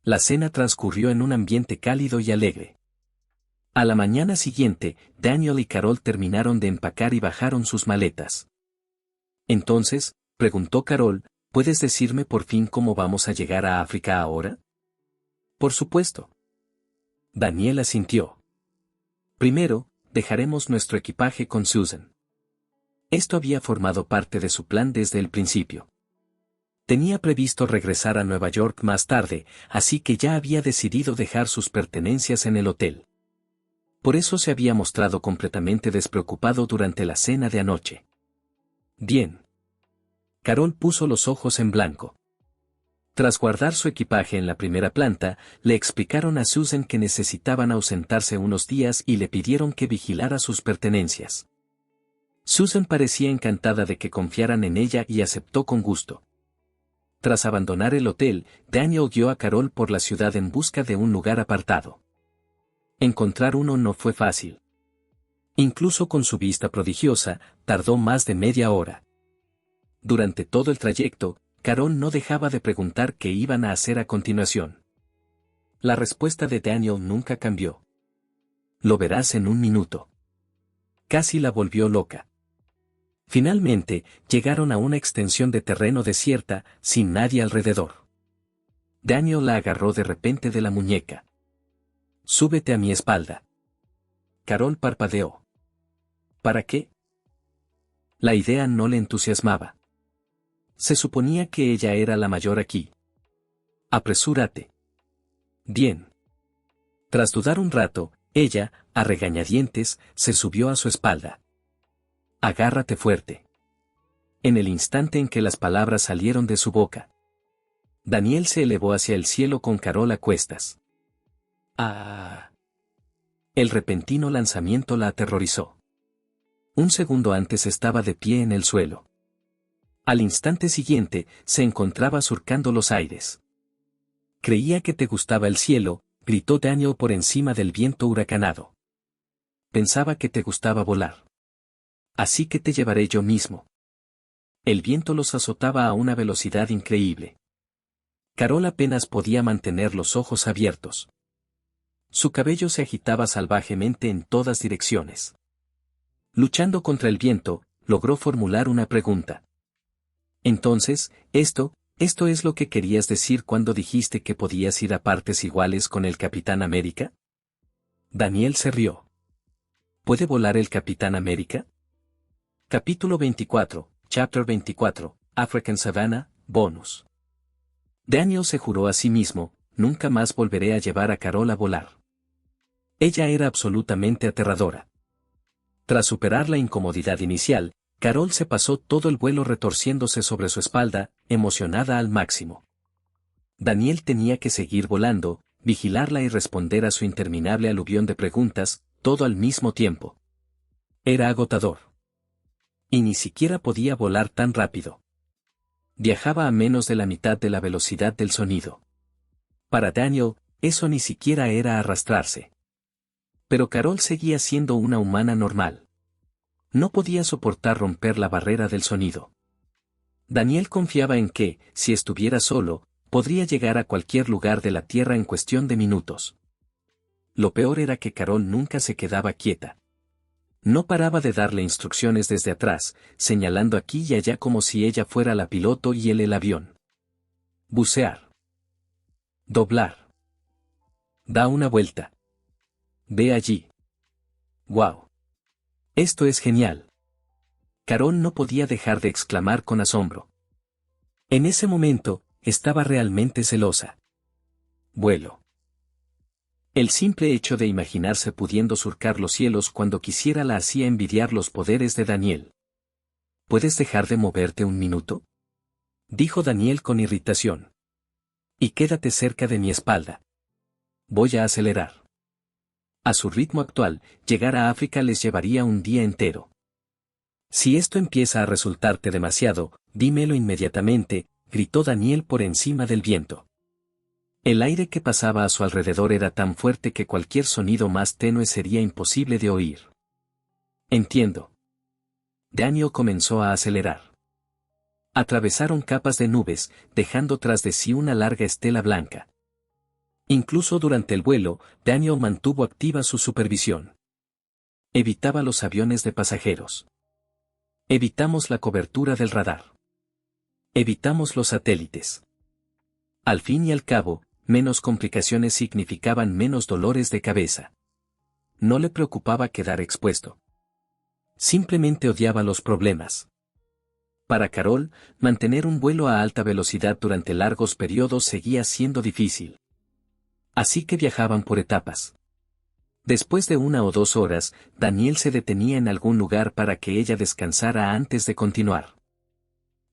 La cena transcurrió en un ambiente cálido y alegre. A la mañana siguiente, Daniel y Carol terminaron de empacar y bajaron sus maletas. Entonces, Preguntó Carol, ¿puedes decirme por fin cómo vamos a llegar a África ahora? Por supuesto. Daniel asintió. Primero, dejaremos nuestro equipaje con Susan. Esto había formado parte de su plan desde el principio. Tenía previsto regresar a Nueva York más tarde, así que ya había decidido dejar sus pertenencias en el hotel. Por eso se había mostrado completamente despreocupado durante la cena de anoche. Bien. Carol puso los ojos en blanco. Tras guardar su equipaje en la primera planta, le explicaron a Susan que necesitaban ausentarse unos días y le pidieron que vigilara sus pertenencias. Susan parecía encantada de que confiaran en ella y aceptó con gusto. Tras abandonar el hotel, Daniel guió a Carol por la ciudad en busca de un lugar apartado. Encontrar uno no fue fácil. Incluso con su vista prodigiosa, tardó más de media hora. Durante todo el trayecto, Carol no dejaba de preguntar qué iban a hacer a continuación. La respuesta de Daniel nunca cambió. Lo verás en un minuto. Casi la volvió loca. Finalmente, llegaron a una extensión de terreno desierta, sin nadie alrededor. Daniel la agarró de repente de la muñeca. «Súbete a mi espalda». Carol parpadeó. ¿Para qué? La idea no le entusiasmaba. Se suponía que ella era la mayor aquí. «Apresúrate». «Bien». Tras dudar un rato, ella, a regañadientes, se subió a su espalda. «Agárrate fuerte». En el instante en que las palabras salieron de su boca, Daniel se elevó hacia el cielo con Carol a cuestas. ¡Ah! El repentino lanzamiento la aterrorizó. Un segundo antes estaba de pie en el suelo. Al instante siguiente, se encontraba surcando los aires. «Creía que te gustaba el cielo», gritó Daniel por encima del viento huracanado. «Pensaba que te gustaba volar. Así que te llevaré yo mismo». El viento los azotaba a una velocidad increíble. Carol apenas podía mantener los ojos abiertos. Su cabello se agitaba salvajemente en todas direcciones. Luchando contra el viento, logró formular una pregunta. «Entonces, esto es lo que querías decir cuando dijiste que podías ir a partes iguales con el Capitán América?» Daniel se rió. ¿Puede volar el Capitán América? Capítulo 24, Chapter 24, African Savannah, Bonus. Daniel se juró a sí mismo, nunca más volveré a llevar a Carol a volar. Ella era absolutamente aterradora. Tras superar la incomodidad inicial, Carol se pasó todo el vuelo retorciéndose sobre su espalda, emocionada al máximo. Daniel tenía que seguir volando, vigilarla y responder a su interminable aluvión de preguntas, todo al mismo tiempo. Era agotador. Y ni siquiera podía volar tan rápido. Viajaba a menos de la mitad de la velocidad del sonido. Para Daniel, eso ni siquiera era arrastrarse. Pero Carol seguía siendo una humana normal. No podía soportar romper la barrera del sonido. Daniel confiaba en que, si estuviera solo, podría llegar a cualquier lugar de la Tierra en cuestión de minutos. Lo peor era que Carol nunca se quedaba quieta. No paraba de darle instrucciones desde atrás, señalando aquí y allá como si ella fuera la piloto y él el avión. Bucear. Doblar. Da una vuelta. Ve allí. ¡Guau! Esto es genial. Carol no podía dejar de exclamar con asombro. En ese momento, estaba realmente celosa. Vuelo. El simple hecho de imaginarse pudiendo surcar los cielos cuando quisiera la hacía envidiar los poderes de Daniel. ¿Puedes dejar de moverte un minuto?, dijo Daniel con irritación. Y quédate cerca de mi espalda. Voy a acelerar. A su ritmo actual, llegar a África les llevaría un día entero. Si esto empieza a resultarte demasiado, dímelo inmediatamente, gritó Daniel por encima del viento. El aire que pasaba a su alrededor era tan fuerte que cualquier sonido más tenue sería imposible de oír. Entiendo. Daniel comenzó a acelerar. Atravesaron capas de nubes, dejando tras de sí una larga estela blanca. Incluso durante el vuelo, Daniel mantuvo activa su supervisión. Evitaba los aviones de pasajeros. Evitamos la cobertura del radar. Evitamos los satélites. Al fin y al cabo, menos complicaciones significaban menos dolores de cabeza. No le preocupaba quedar expuesto. Simplemente odiaba los problemas. Para Carol, mantener un vuelo a alta velocidad durante largos periodos seguía siendo difícil. Así que viajaban por etapas. Después de 1 o 2 horas, Daniel se detenía en algún lugar para que ella descansara antes de continuar.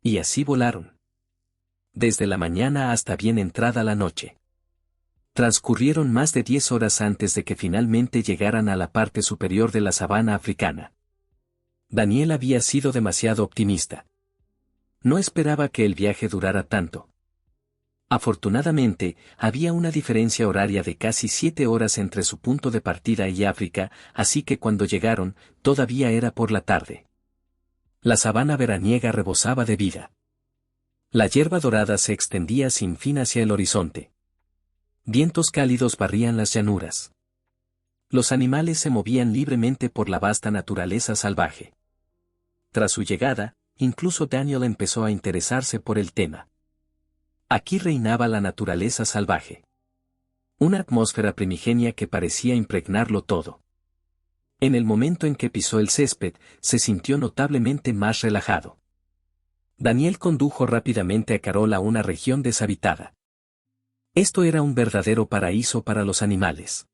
Y así volaron. Desde la mañana hasta bien entrada la noche. Transcurrieron más de 10 horas antes de que finalmente llegaran a la parte superior de la sabana africana. Daniel había sido demasiado optimista. No esperaba que el viaje durara tanto. Afortunadamente, había una diferencia horaria de casi 7 horas entre su punto de partida y África, así que cuando llegaron, todavía era por la tarde. La sabana veraniega rebosaba de vida. La hierba dorada se extendía sin fin hacia el horizonte. Vientos cálidos barrían las llanuras. Los animales se movían libremente por la vasta naturaleza salvaje. Tras su llegada, incluso Daniel empezó a interesarse por el tema. Aquí reinaba la naturaleza salvaje. Una atmósfera primigenia que parecía impregnarlo todo. En el momento en que pisó el césped, se sintió notablemente más relajado. Daniel condujo rápidamente a Carol a una región deshabitada. Esto era un verdadero paraíso para los animales.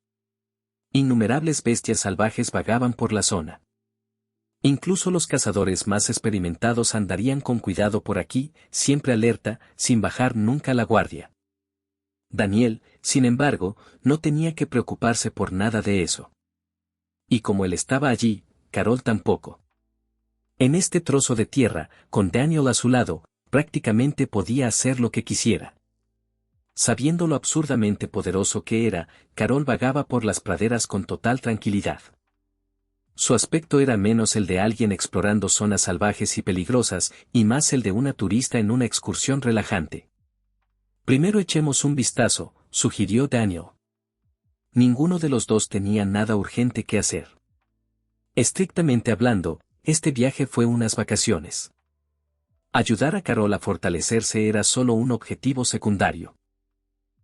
Innumerables bestias salvajes vagaban por la zona. Incluso los cazadores más experimentados andarían con cuidado por aquí, siempre alerta, sin bajar nunca la guardia. Daniel, sin embargo, no tenía que preocuparse por nada de eso. Y como él estaba allí, Carol tampoco. En este trozo de tierra, con Daniel a su lado, prácticamente podía hacer lo que quisiera. Sabiendo lo absurdamente poderoso que era, Carol vagaba por las praderas con total tranquilidad. Su aspecto era menos el de alguien explorando zonas salvajes y peligrosas, y más el de una turista en una excursión relajante. Primero echemos un vistazo, sugirió Daniel. Ninguno de los dos tenía nada urgente que hacer. Estrictamente hablando, este viaje fue unas vacaciones. Ayudar a Carol a fortalecerse era solo un objetivo secundario.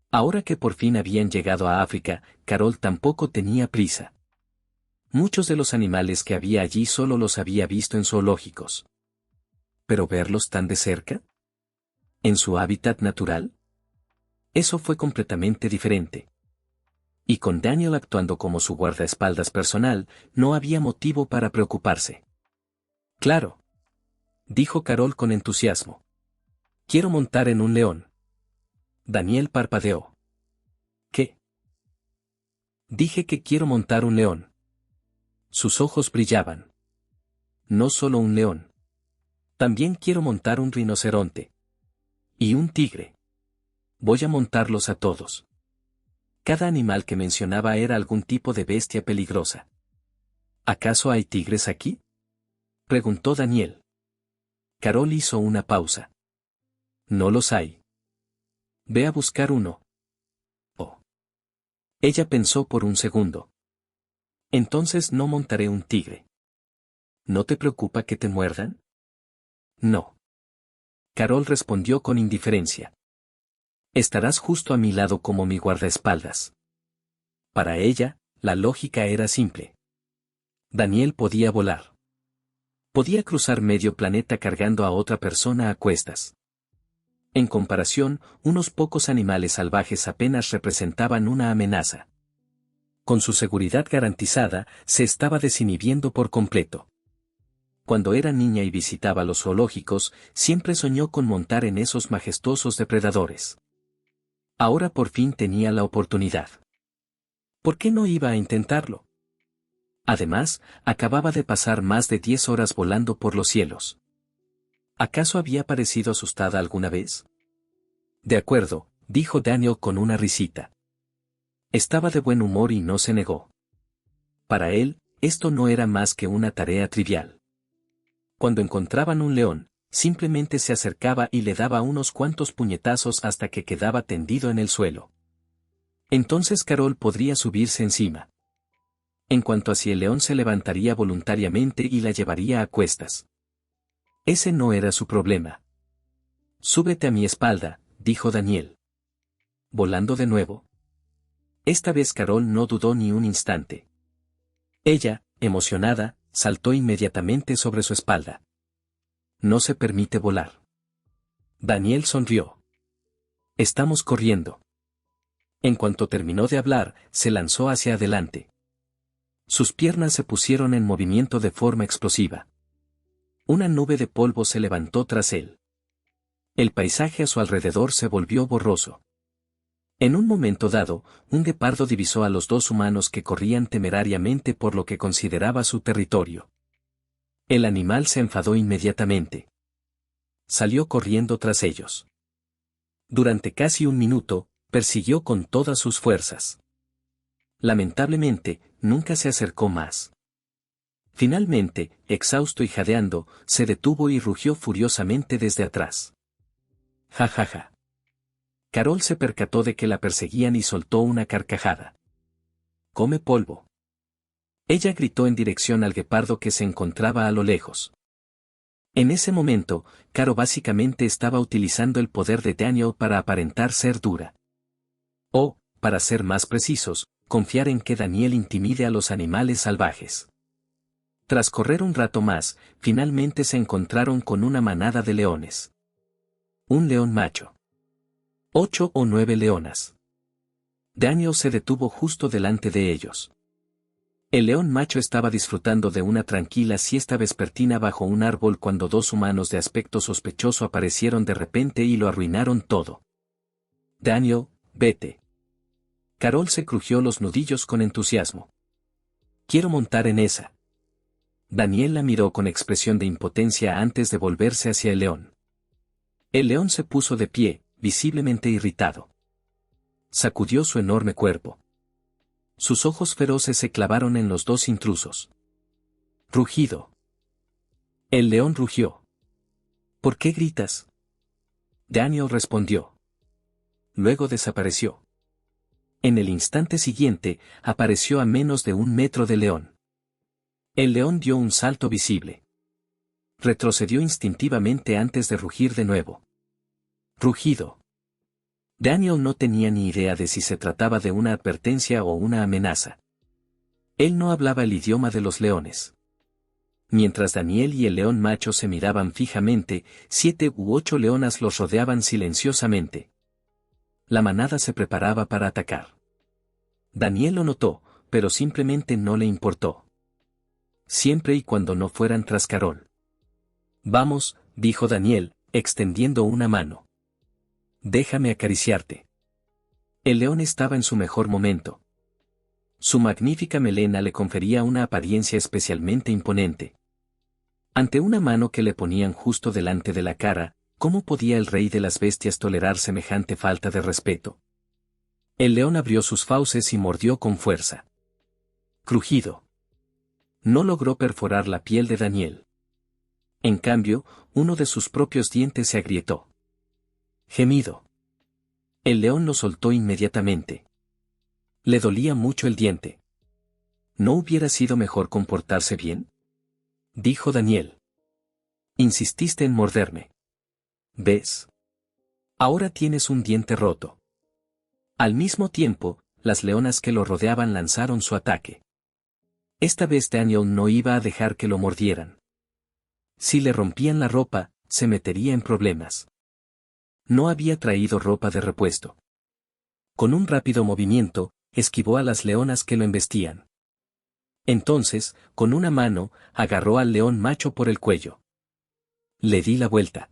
Ahora que por fin habían llegado a África, Carol tampoco tenía prisa. Muchos de los animales que había allí solo los había visto en zoológicos. ¿Pero verlos tan de cerca? ¿En su hábitat natural? Eso fue completamente diferente. Y con Daniel actuando como su guardaespaldas personal, no había motivo para preocuparse. Claro, dijo Carol con entusiasmo. Quiero montar en un león. Daniel parpadeó. ¿Qué? Dije que quiero montar un león. Sus ojos brillaban. No solo un león. También quiero montar un rinoceronte. Y un tigre. Voy a montarlos a todos. Cada animal que mencionaba era algún tipo de bestia peligrosa. ¿Acaso hay tigres aquí? Preguntó Daniel. Carol hizo una pausa. No los hay. Ve a buscar uno. Oh. Ella pensó por un segundo. Entonces no montaré un tigre. ¿No te preocupa que te muerdan? No. Carol respondió con indiferencia. Estarás justo a mi lado como mi guardaespaldas. Para ella, la lógica era simple. Daniel podía volar. Podía cruzar medio planeta cargando a otra persona a cuestas. En comparación, unos pocos animales salvajes apenas representaban una amenaza. Con su seguridad garantizada, se estaba desinhibiendo por completo. Cuando era niña y visitaba los zoológicos, siempre soñó con montar en esos majestuosos depredadores. Ahora por fin tenía la oportunidad. ¿Por qué no iba a intentarlo? Además, acababa de pasar más de 10 horas volando por los cielos. ¿Acaso había parecido asustada alguna vez? De acuerdo, dijo Daniel con una risita. Estaba de buen humor y no se negó. Para él, esto no era más que una tarea trivial. Cuando encontraban un león, simplemente se acercaba y le daba unos cuantos puñetazos hasta que quedaba tendido en el suelo. Entonces Carol podría subirse encima. En cuanto a si el león se levantaría voluntariamente y la llevaría a cuestas. Ese no era su problema. Súbete a mi espalda, dijo Daniel. Volando de nuevo. Esta vez Carol no dudó ni un instante. Ella, emocionada, saltó inmediatamente sobre su espalda. No se permite volar. Daniel sonrió. Estamos corriendo. En cuanto terminó de hablar, se lanzó hacia adelante. Sus piernas se pusieron en movimiento de forma explosiva. Una nube de polvo se levantó tras él. El paisaje a su alrededor se volvió borroso. En un momento dado, un guepardo divisó a los dos humanos que corrían temerariamente por lo que consideraba su territorio. El animal se enfadó inmediatamente. Salió corriendo tras ellos. Durante casi un minuto, persiguió con todas sus fuerzas. Lamentablemente, nunca se acercó más. Finalmente, exhausto y jadeando, se detuvo y rugió furiosamente desde atrás. Ja ja ja. Carol se percató de que la perseguían y soltó una carcajada. Come polvo. Ella gritó en dirección al guepardo que se encontraba a lo lejos. En ese momento, Caro básicamente estaba utilizando el poder de Daniel para aparentar ser dura. O, para ser más precisos, confiar en que Daniel intimide a los animales salvajes. Tras correr un rato más, finalmente se encontraron con una manada de leones. Un león macho. 8 o 9 leonas. Daniel se detuvo justo delante de ellos. El león macho estaba disfrutando de una tranquila siesta vespertina bajo un árbol cuando dos humanos de aspecto sospechoso aparecieron de repente y lo arruinaron todo. Daniel, vete. Carol se crujió los nudillos con entusiasmo. Quiero montar en esa. Daniel la miró con expresión de impotencia antes de volverse hacia el león. El león se puso de pie, visiblemente irritado. Sacudió su enorme cuerpo. Sus ojos feroces se clavaron en los dos intrusos. Rugido. El león rugió. ¿Por qué gritas? Daniel respondió. Luego desapareció. En el instante siguiente, apareció a menos de 1 metro del león. El león dio un salto visible. Retrocedió instintivamente antes de rugir de nuevo. Rugido. Daniel no tenía ni idea de si se trataba de una advertencia o una amenaza. Él no hablaba el idioma de los leones. Mientras Daniel y el león macho se miraban fijamente, 7 u 8 leonas los rodeaban silenciosamente. La manada se preparaba para atacar. Daniel lo notó, pero simplemente no le importó. Siempre y cuando no fueran tras Carol. Vamos, dijo Daniel, extendiendo una mano. Déjame acariciarte. El león estaba en su mejor momento. Su magnífica melena le confería una apariencia especialmente imponente. Ante una mano que le ponían justo delante de la cara, ¿cómo podía el rey de las bestias tolerar semejante falta de respeto? El león abrió sus fauces y mordió con fuerza. Crujido. No logró perforar la piel de Daniel. En cambio, uno de sus propios dientes se agrietó. Gemido. El león lo soltó inmediatamente. Le dolía mucho el diente. ¿No hubiera sido mejor comportarse bien? Dijo Daniel. Insististe en morderme. ¿Ves? Ahora tienes un diente roto. Al mismo tiempo, las leonas que lo rodeaban lanzaron su ataque. Esta vez Daniel no iba a dejar que lo mordieran. Si le rompían la ropa, se metería en problemas. No había traído ropa de repuesto. Con un rápido movimiento, esquivó a las leonas que lo embestían. Entonces, con una mano, agarró al león macho por el cuello. Le di la vuelta.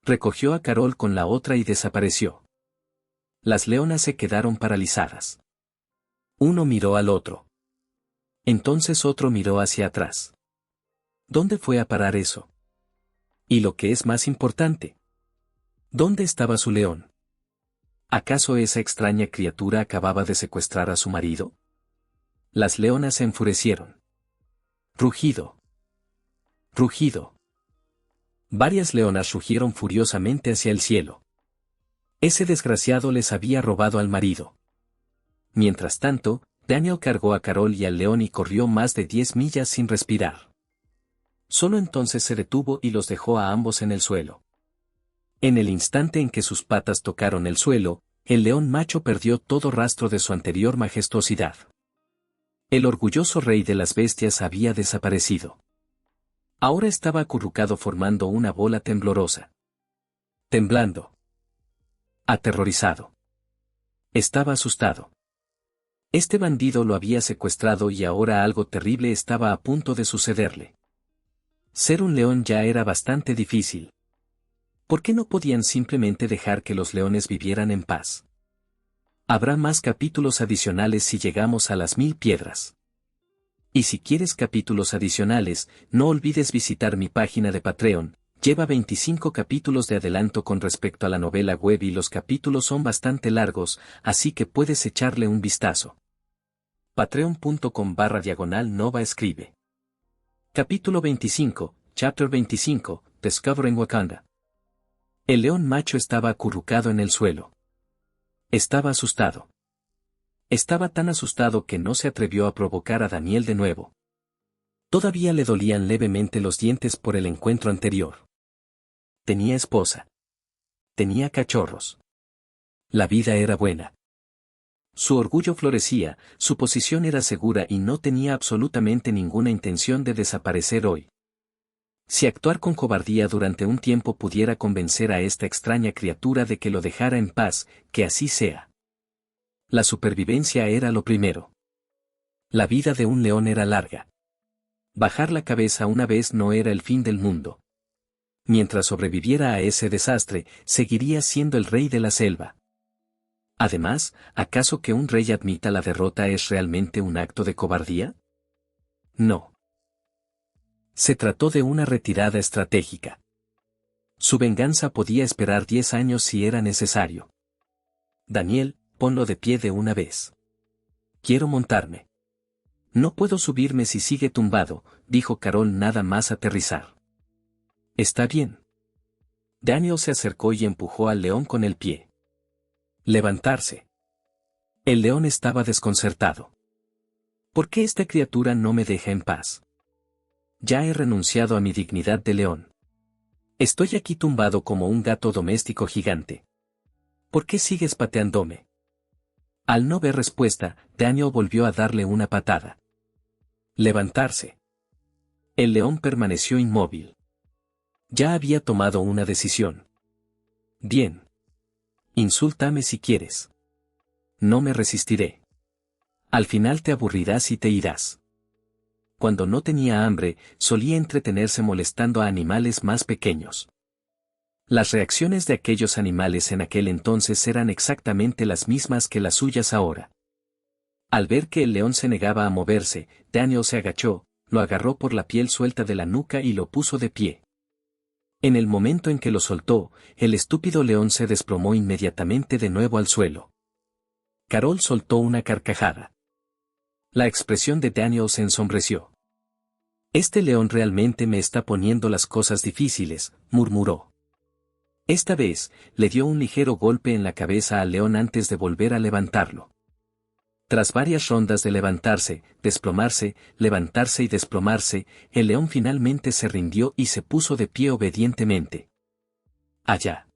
Recogió a Carol con la otra y desapareció. Las leonas se quedaron paralizadas. Uno miró al otro. Entonces otro miró hacia atrás. ¿Dónde fue a parar eso? Y lo que es más importante, ¿dónde estaba su león? ¿Acaso esa extraña criatura acababa de secuestrar a su marido? Las leonas se enfurecieron. Rugido. Rugido. Varias leonas rugieron furiosamente hacia el cielo. Ese desgraciado les había robado al marido. Mientras tanto, Daniel cargó a Carol y al león y corrió más de 10 millas sin respirar. Solo entonces se detuvo y los dejó a ambos en el suelo. En el instante en que sus patas tocaron el suelo, el león macho perdió todo rastro de su anterior majestuosidad. El orgulloso rey de las bestias había desaparecido. Ahora estaba acurrucado formando una bola temblorosa. Temblando. Aterrorizado. Estaba asustado. Este bandido lo había secuestrado y ahora algo terrible estaba a punto de sucederle. Ser un león ya era bastante difícil. ¿Por qué no podían simplemente dejar que los leones vivieran en paz? Habrá más capítulos adicionales si llegamos a las 1000 piedras. Y si quieres capítulos adicionales, no olvides visitar mi página de Patreon. Lleva 25 capítulos de adelanto con respecto a la novela web y los capítulos son bastante largos, así que puedes echarle un vistazo. Patreon.com/Nova escribe. Capítulo 25, Chapter 25, Discovering Wakanda. El león macho estaba acurrucado en el suelo. Estaba asustado. Estaba tan asustado que no se atrevió a provocar a Daniel de nuevo. Todavía le dolían levemente los dientes por el encuentro anterior. Tenía esposa. Tenía cachorros. La vida era buena. Su orgullo florecía, su posición era segura y no tenía absolutamente ninguna intención de desaparecer hoy. Si actuar con cobardía durante un tiempo pudiera convencer a esta extraña criatura de que lo dejara en paz, que así sea. La supervivencia era lo primero. La vida de un león era larga. Bajar la cabeza una vez no era el fin del mundo. Mientras sobreviviera a ese desastre, seguiría siendo el rey de la selva. Además, ¿acaso que un rey admita la derrota es realmente un acto de cobardía? No. Se trató de una retirada estratégica. Su venganza podía esperar 10 años si era necesario. Daniel, ponlo de pie de una vez. Quiero montarme. No puedo subirme si sigue tumbado, dijo Carol nada más aterrizar. Está bien. Daniel se acercó y empujó al león con el pie. Levantarse. El león estaba desconcertado. ¿Por qué esta criatura no me deja en paz? Ya he renunciado a mi dignidad de león. Estoy aquí tumbado como un gato doméstico gigante. ¿Por qué sigues pateándome? Al no ver respuesta, Daniel volvió a darle una patada. Levantarse. El león permaneció inmóvil. Ya había tomado una decisión. Bien. Insúltame si quieres. No me resistiré. Al final te aburrirás y te irás. Cuando no tenía hambre, solía entretenerse molestando a animales más pequeños. Las reacciones de aquellos animales en aquel entonces eran exactamente las mismas que las suyas ahora. Al ver que el león se negaba a moverse, Daniel se agachó, lo agarró por la piel suelta de la nuca y lo puso de pie. En el momento en que lo soltó, el estúpido león se desplomó inmediatamente de nuevo al suelo. Carol soltó una carcajada. La expresión de Daniel se ensombreció. Este león realmente me está poniendo las cosas difíciles, murmuró. Esta vez, le dio un ligero golpe en la cabeza al león antes de volver a levantarlo. Tras varias rondas de levantarse, desplomarse, levantarse y desplomarse, el león finalmente se rindió y se puso de pie obedientemente. Allá.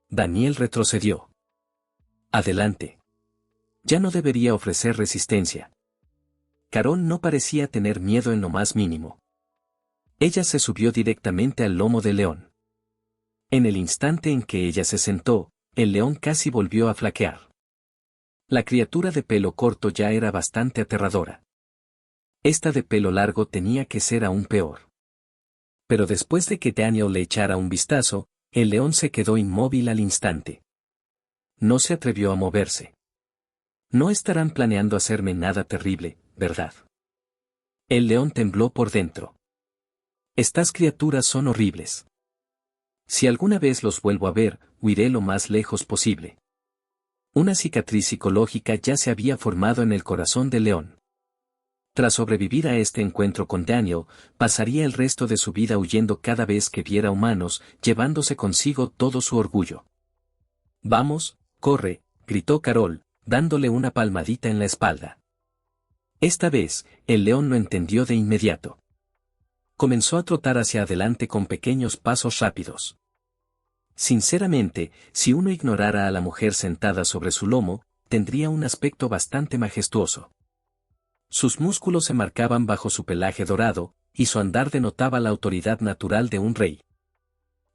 Daniel retrocedió. Adelante. Ya no debería ofrecer resistencia. Carol no parecía tener miedo en lo más mínimo. Ella se subió directamente al lomo del león. En el instante en que ella se sentó, el león casi volvió a flaquear. La criatura de pelo corto ya era bastante aterradora. Esta de pelo largo tenía que ser aún peor. Pero después de que Daniel le echara un vistazo, el león se quedó inmóvil al instante. No se atrevió a moverse. No estarán planeando hacerme nada terrible, ¿verdad? El león tembló por dentro. Estas criaturas son horribles. Si alguna vez los vuelvo a ver, huiré lo más lejos posible. Una cicatriz psicológica ya se había formado en el corazón del león. Tras sobrevivir a este encuentro con Daniel, pasaría el resto de su vida huyendo cada vez que viera humanos, llevándose consigo todo su orgullo. Vamos, corre, gritó Carol, dándole una palmadita en la espalda. Esta vez, el león lo entendió de inmediato. Comenzó a trotar hacia adelante con pequeños pasos rápidos. Sinceramente, si uno ignorara a la mujer sentada sobre su lomo, tendría un aspecto bastante majestuoso. Sus músculos se marcaban bajo su pelaje dorado, y su andar denotaba la autoridad natural de un rey.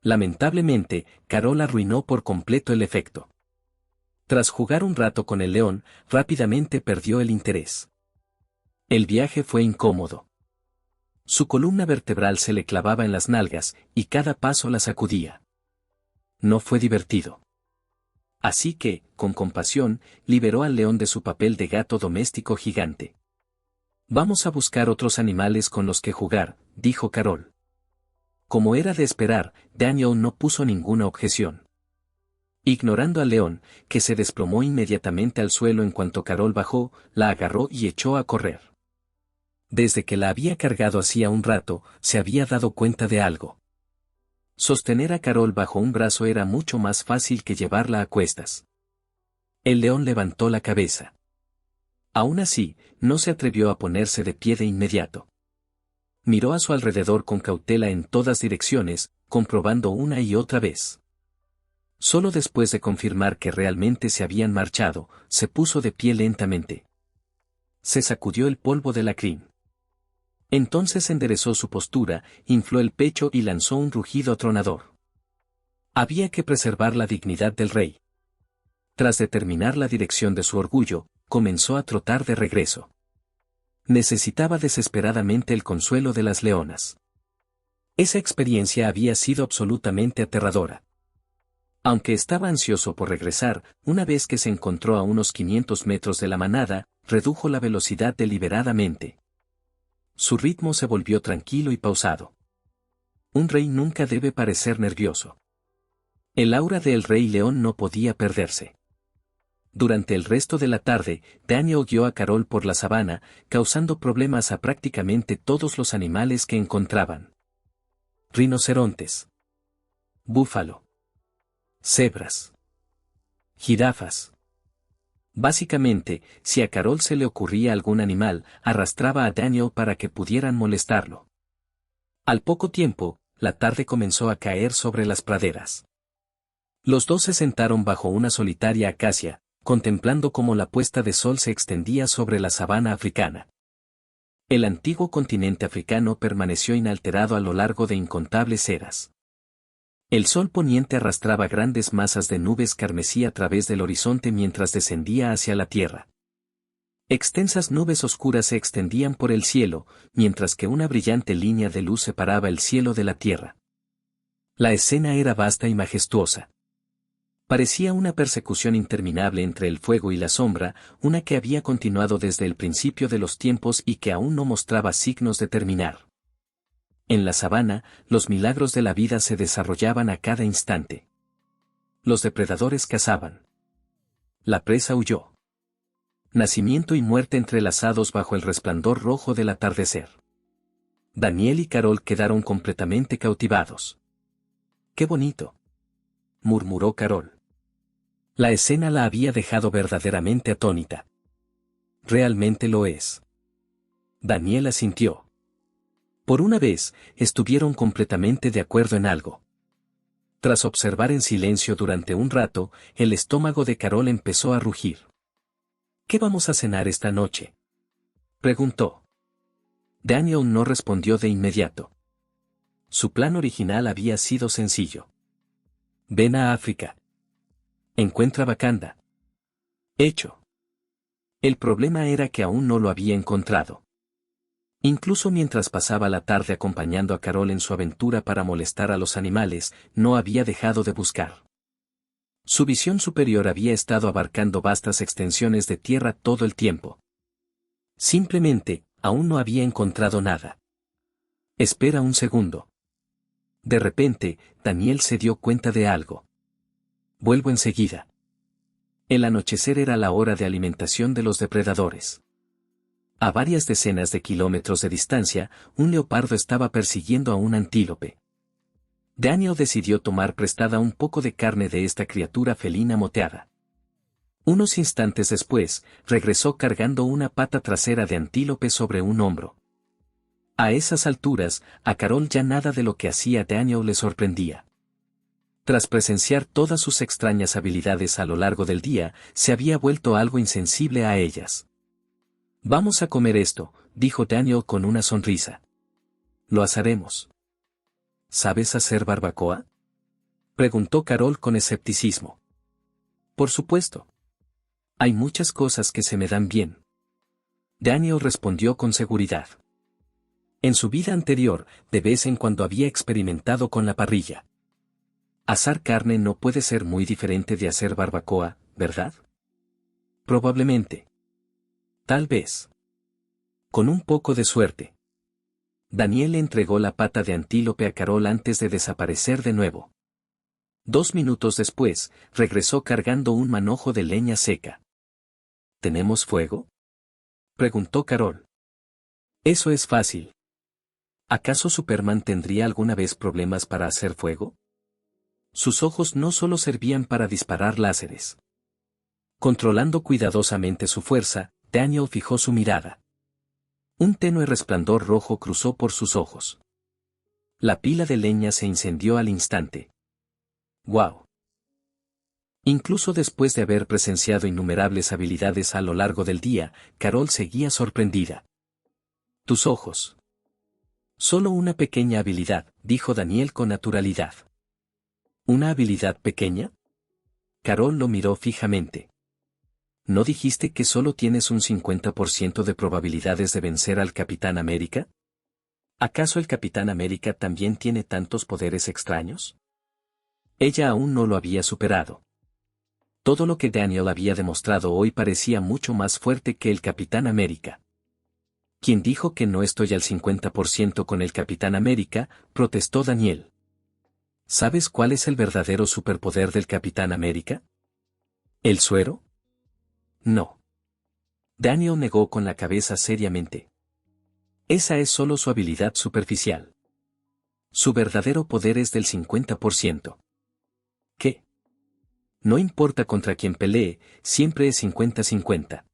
Lamentablemente, Carol arruinó por completo el efecto. Tras jugar un rato con el león, rápidamente perdió el interés. El viaje fue incómodo. Su columna vertebral se le clavaba en las nalgas, y cada paso la sacudía. No fue divertido. Así que, con compasión, liberó al león de su papel de gato doméstico gigante. «Vamos a buscar otros animales con los que jugar», dijo Carol. Como era de esperar, Daniel no puso ninguna objeción. Ignorando al león, que se desplomó inmediatamente al suelo en cuanto Carol bajó, la agarró y echó a correr. Desde que la había cargado hacía un rato, se había dado cuenta de algo. Sostener a Carol bajo un brazo era mucho más fácil que llevarla a cuestas. El león levantó la cabeza. Aún así, no se atrevió a ponerse de pie de inmediato. Miró a su alrededor con cautela en todas direcciones, comprobando una y otra vez. Solo después de confirmar que realmente se habían marchado, se puso de pie lentamente. Se sacudió el polvo de la crin. Entonces enderezó su postura, infló el pecho y lanzó un rugido atronador. Había que preservar la dignidad del rey. Tras determinar la dirección de su orgullo, comenzó a trotar de regreso. Necesitaba desesperadamente el consuelo de las leonas. Esa experiencia había sido absolutamente aterradora. Aunque estaba ansioso por regresar, una vez que se encontró a unos 500 metros de la manada, redujo la velocidad deliberadamente. Su ritmo se volvió tranquilo y pausado. Un rey nunca debe parecer nervioso. El aura del rey león no podía perderse. Durante el resto de la tarde, Daniel guió a Carol por la sabana, causando problemas a prácticamente todos los animales que encontraban. Rinocerontes. Búfalo. Cebras. Jirafas. Básicamente, si a Carol se le ocurría algún animal, arrastraba a Daniel para que pudieran molestarlo. Al poco tiempo, la tarde comenzó a caer sobre las praderas. Los dos se sentaron bajo una solitaria acacia, contemplando cómo la puesta de sol se extendía sobre la sabana africana. El antiguo continente africano permaneció inalterado a lo largo de incontables eras. El sol poniente arrastraba grandes masas de nubes carmesí a través del horizonte mientras descendía hacia la tierra. Extensas nubes oscuras se extendían por el cielo, mientras que una brillante línea de luz separaba el cielo de la tierra. La escena era vasta y majestuosa. Parecía una persecución interminable entre el fuego y la sombra, una que había continuado desde el principio de los tiempos y que aún no mostraba signos de terminar. En la sabana, los milagros de la vida se desarrollaban a cada instante. Los depredadores cazaban. La presa huyó. Nacimiento y muerte entrelazados bajo el resplandor rojo del atardecer. Daniel y Carol quedaron completamente cautivados. ¡Qué bonito!, murmuró Carol. La escena la había dejado verdaderamente atónita. Realmente lo es. Daniel asintió. Por una vez, estuvieron completamente de acuerdo en algo. Tras observar en silencio durante un rato, el estómago de Carol empezó a rugir. ¿Qué vamos a cenar esta noche?, preguntó. Daniel no respondió de inmediato. Su plan original había sido sencillo. Ven a África. Encuentra Wakanda. Hecho. El problema era que aún no lo había encontrado. Incluso mientras pasaba la tarde acompañando a Carol en su aventura para molestar a los animales, no había dejado de buscar. Su visión superior había estado abarcando vastas extensiones de tierra todo el tiempo. Simplemente, aún no había encontrado nada. Espera un segundo. De repente, Daniel se dio cuenta de algo. Vuelvo enseguida. El anochecer era la hora de alimentación de los depredadores. A varias decenas de kilómetros de distancia, un leopardo estaba persiguiendo a un antílope. Daniel decidió tomar prestada un poco de carne de esta criatura felina moteada. Unos instantes después, regresó cargando una pata trasera de antílope sobre un hombro. A esas alturas, a Carol ya nada de lo que hacía Daniel le sorprendía. Tras presenciar todas sus extrañas habilidades a lo largo del día, se había vuelto algo insensible a ellas. Vamos a comer esto, dijo Daniel con una sonrisa. Lo asaremos. ¿Sabes hacer barbacoa? Preguntó Carol con escepticismo. Por supuesto. Hay muchas cosas que se me dan bien. Daniel respondió con seguridad. En su vida anterior, de vez en cuando había experimentado con la parrilla. Asar carne no puede ser muy diferente de hacer barbacoa, ¿verdad? Probablemente. Tal vez. Con un poco de suerte. Daniel entregó la pata de antílope a Carol antes de desaparecer de nuevo. 2 minutos después, regresó cargando un manojo de leña seca. ¿Tenemos fuego?, preguntó Carol. Eso es fácil. ¿Acaso Superman tendría alguna vez problemas para hacer fuego? Sus ojos no solo servían para disparar láseres. Controlando cuidadosamente su fuerza, Daniel fijó su mirada. Un tenue resplandor rojo cruzó por sus ojos. La pila de leña se incendió al instante. ¡Guau! Incluso después de haber presenciado innumerables habilidades a lo largo del día, Carol seguía sorprendida. Tus ojos. Solo una pequeña habilidad, dijo Daniel con naturalidad. ¿Una habilidad pequeña? Carol lo miró fijamente. ¿No dijiste que solo tienes un 50% de probabilidades de vencer al Capitán América? ¿Acaso el Capitán América también tiene tantos poderes extraños? Ella aún no lo había superado. Todo lo que Daniel había demostrado hoy parecía mucho más fuerte que el Capitán América. ¿Quién dijo que no estoy al 50% con el Capitán América?, protestó Daniel. ¿Sabes cuál es el verdadero superpoder del Capitán América? ¿El suero? No. Daniel negó con la cabeza seriamente. Esa es solo su habilidad superficial. Su verdadero poder es del 50%. ¿Qué? No importa contra quién pelee, siempre es 50-50.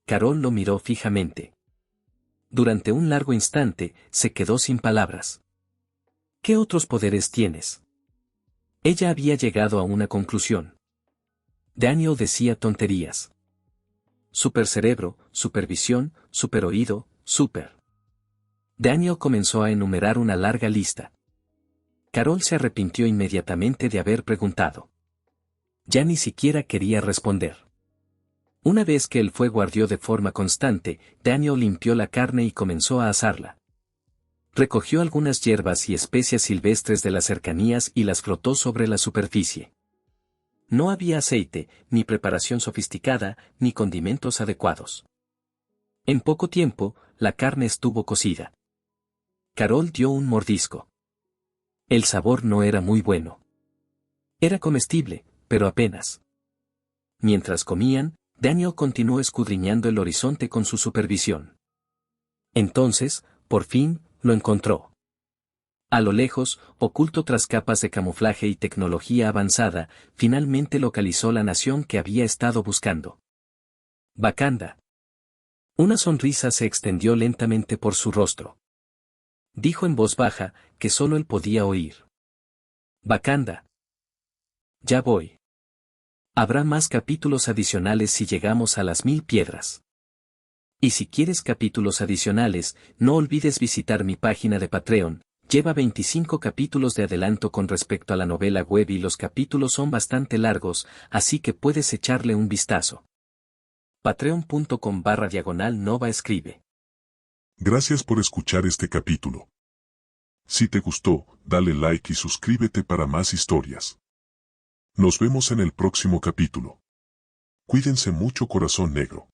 Carol lo miró fijamente. Durante un largo instante, se quedó sin palabras. ¿Qué otros poderes tienes? Ella había llegado a una conclusión. Daniel decía tonterías. Supercerebro, supervisión, superoído, super. Daniel comenzó a enumerar una larga lista. Carol se arrepintió inmediatamente de haber preguntado. Ya ni siquiera quería responder. Una vez que el fuego ardió de forma constante, Daniel limpió la carne y comenzó a asarla. Recogió algunas hierbas y especias silvestres de las cercanías y las frotó sobre la superficie. No había aceite, ni preparación sofisticada, ni condimentos adecuados. En poco tiempo, la carne estuvo cocida. Carol dio un mordisco. El sabor no era muy bueno. Era comestible, pero apenas. Mientras comían, Daniel continuó escudriñando el horizonte con su supervisión. Entonces, por fin, lo encontró. A lo lejos, oculto tras capas de camuflaje y tecnología avanzada, finalmente localizó la nación que había estado buscando. Wakanda. Una sonrisa se extendió lentamente por su rostro. Dijo en voz baja, que solo él podía oír. Wakanda. Ya voy. Habrá más capítulos adicionales si llegamos a las 1000 piedras. Y si quieres capítulos adicionales, no olvides visitar mi página de Patreon. Lleva 25 capítulos de adelanto con respecto a la novela web y los capítulos son bastante largos, así que puedes echarle un vistazo. Patreon.com/Nova escribe. Gracias por escuchar este capítulo. Si te gustó, dale like y suscríbete para más historias. Nos vemos en el próximo capítulo. Cuídense mucho, corazón negro.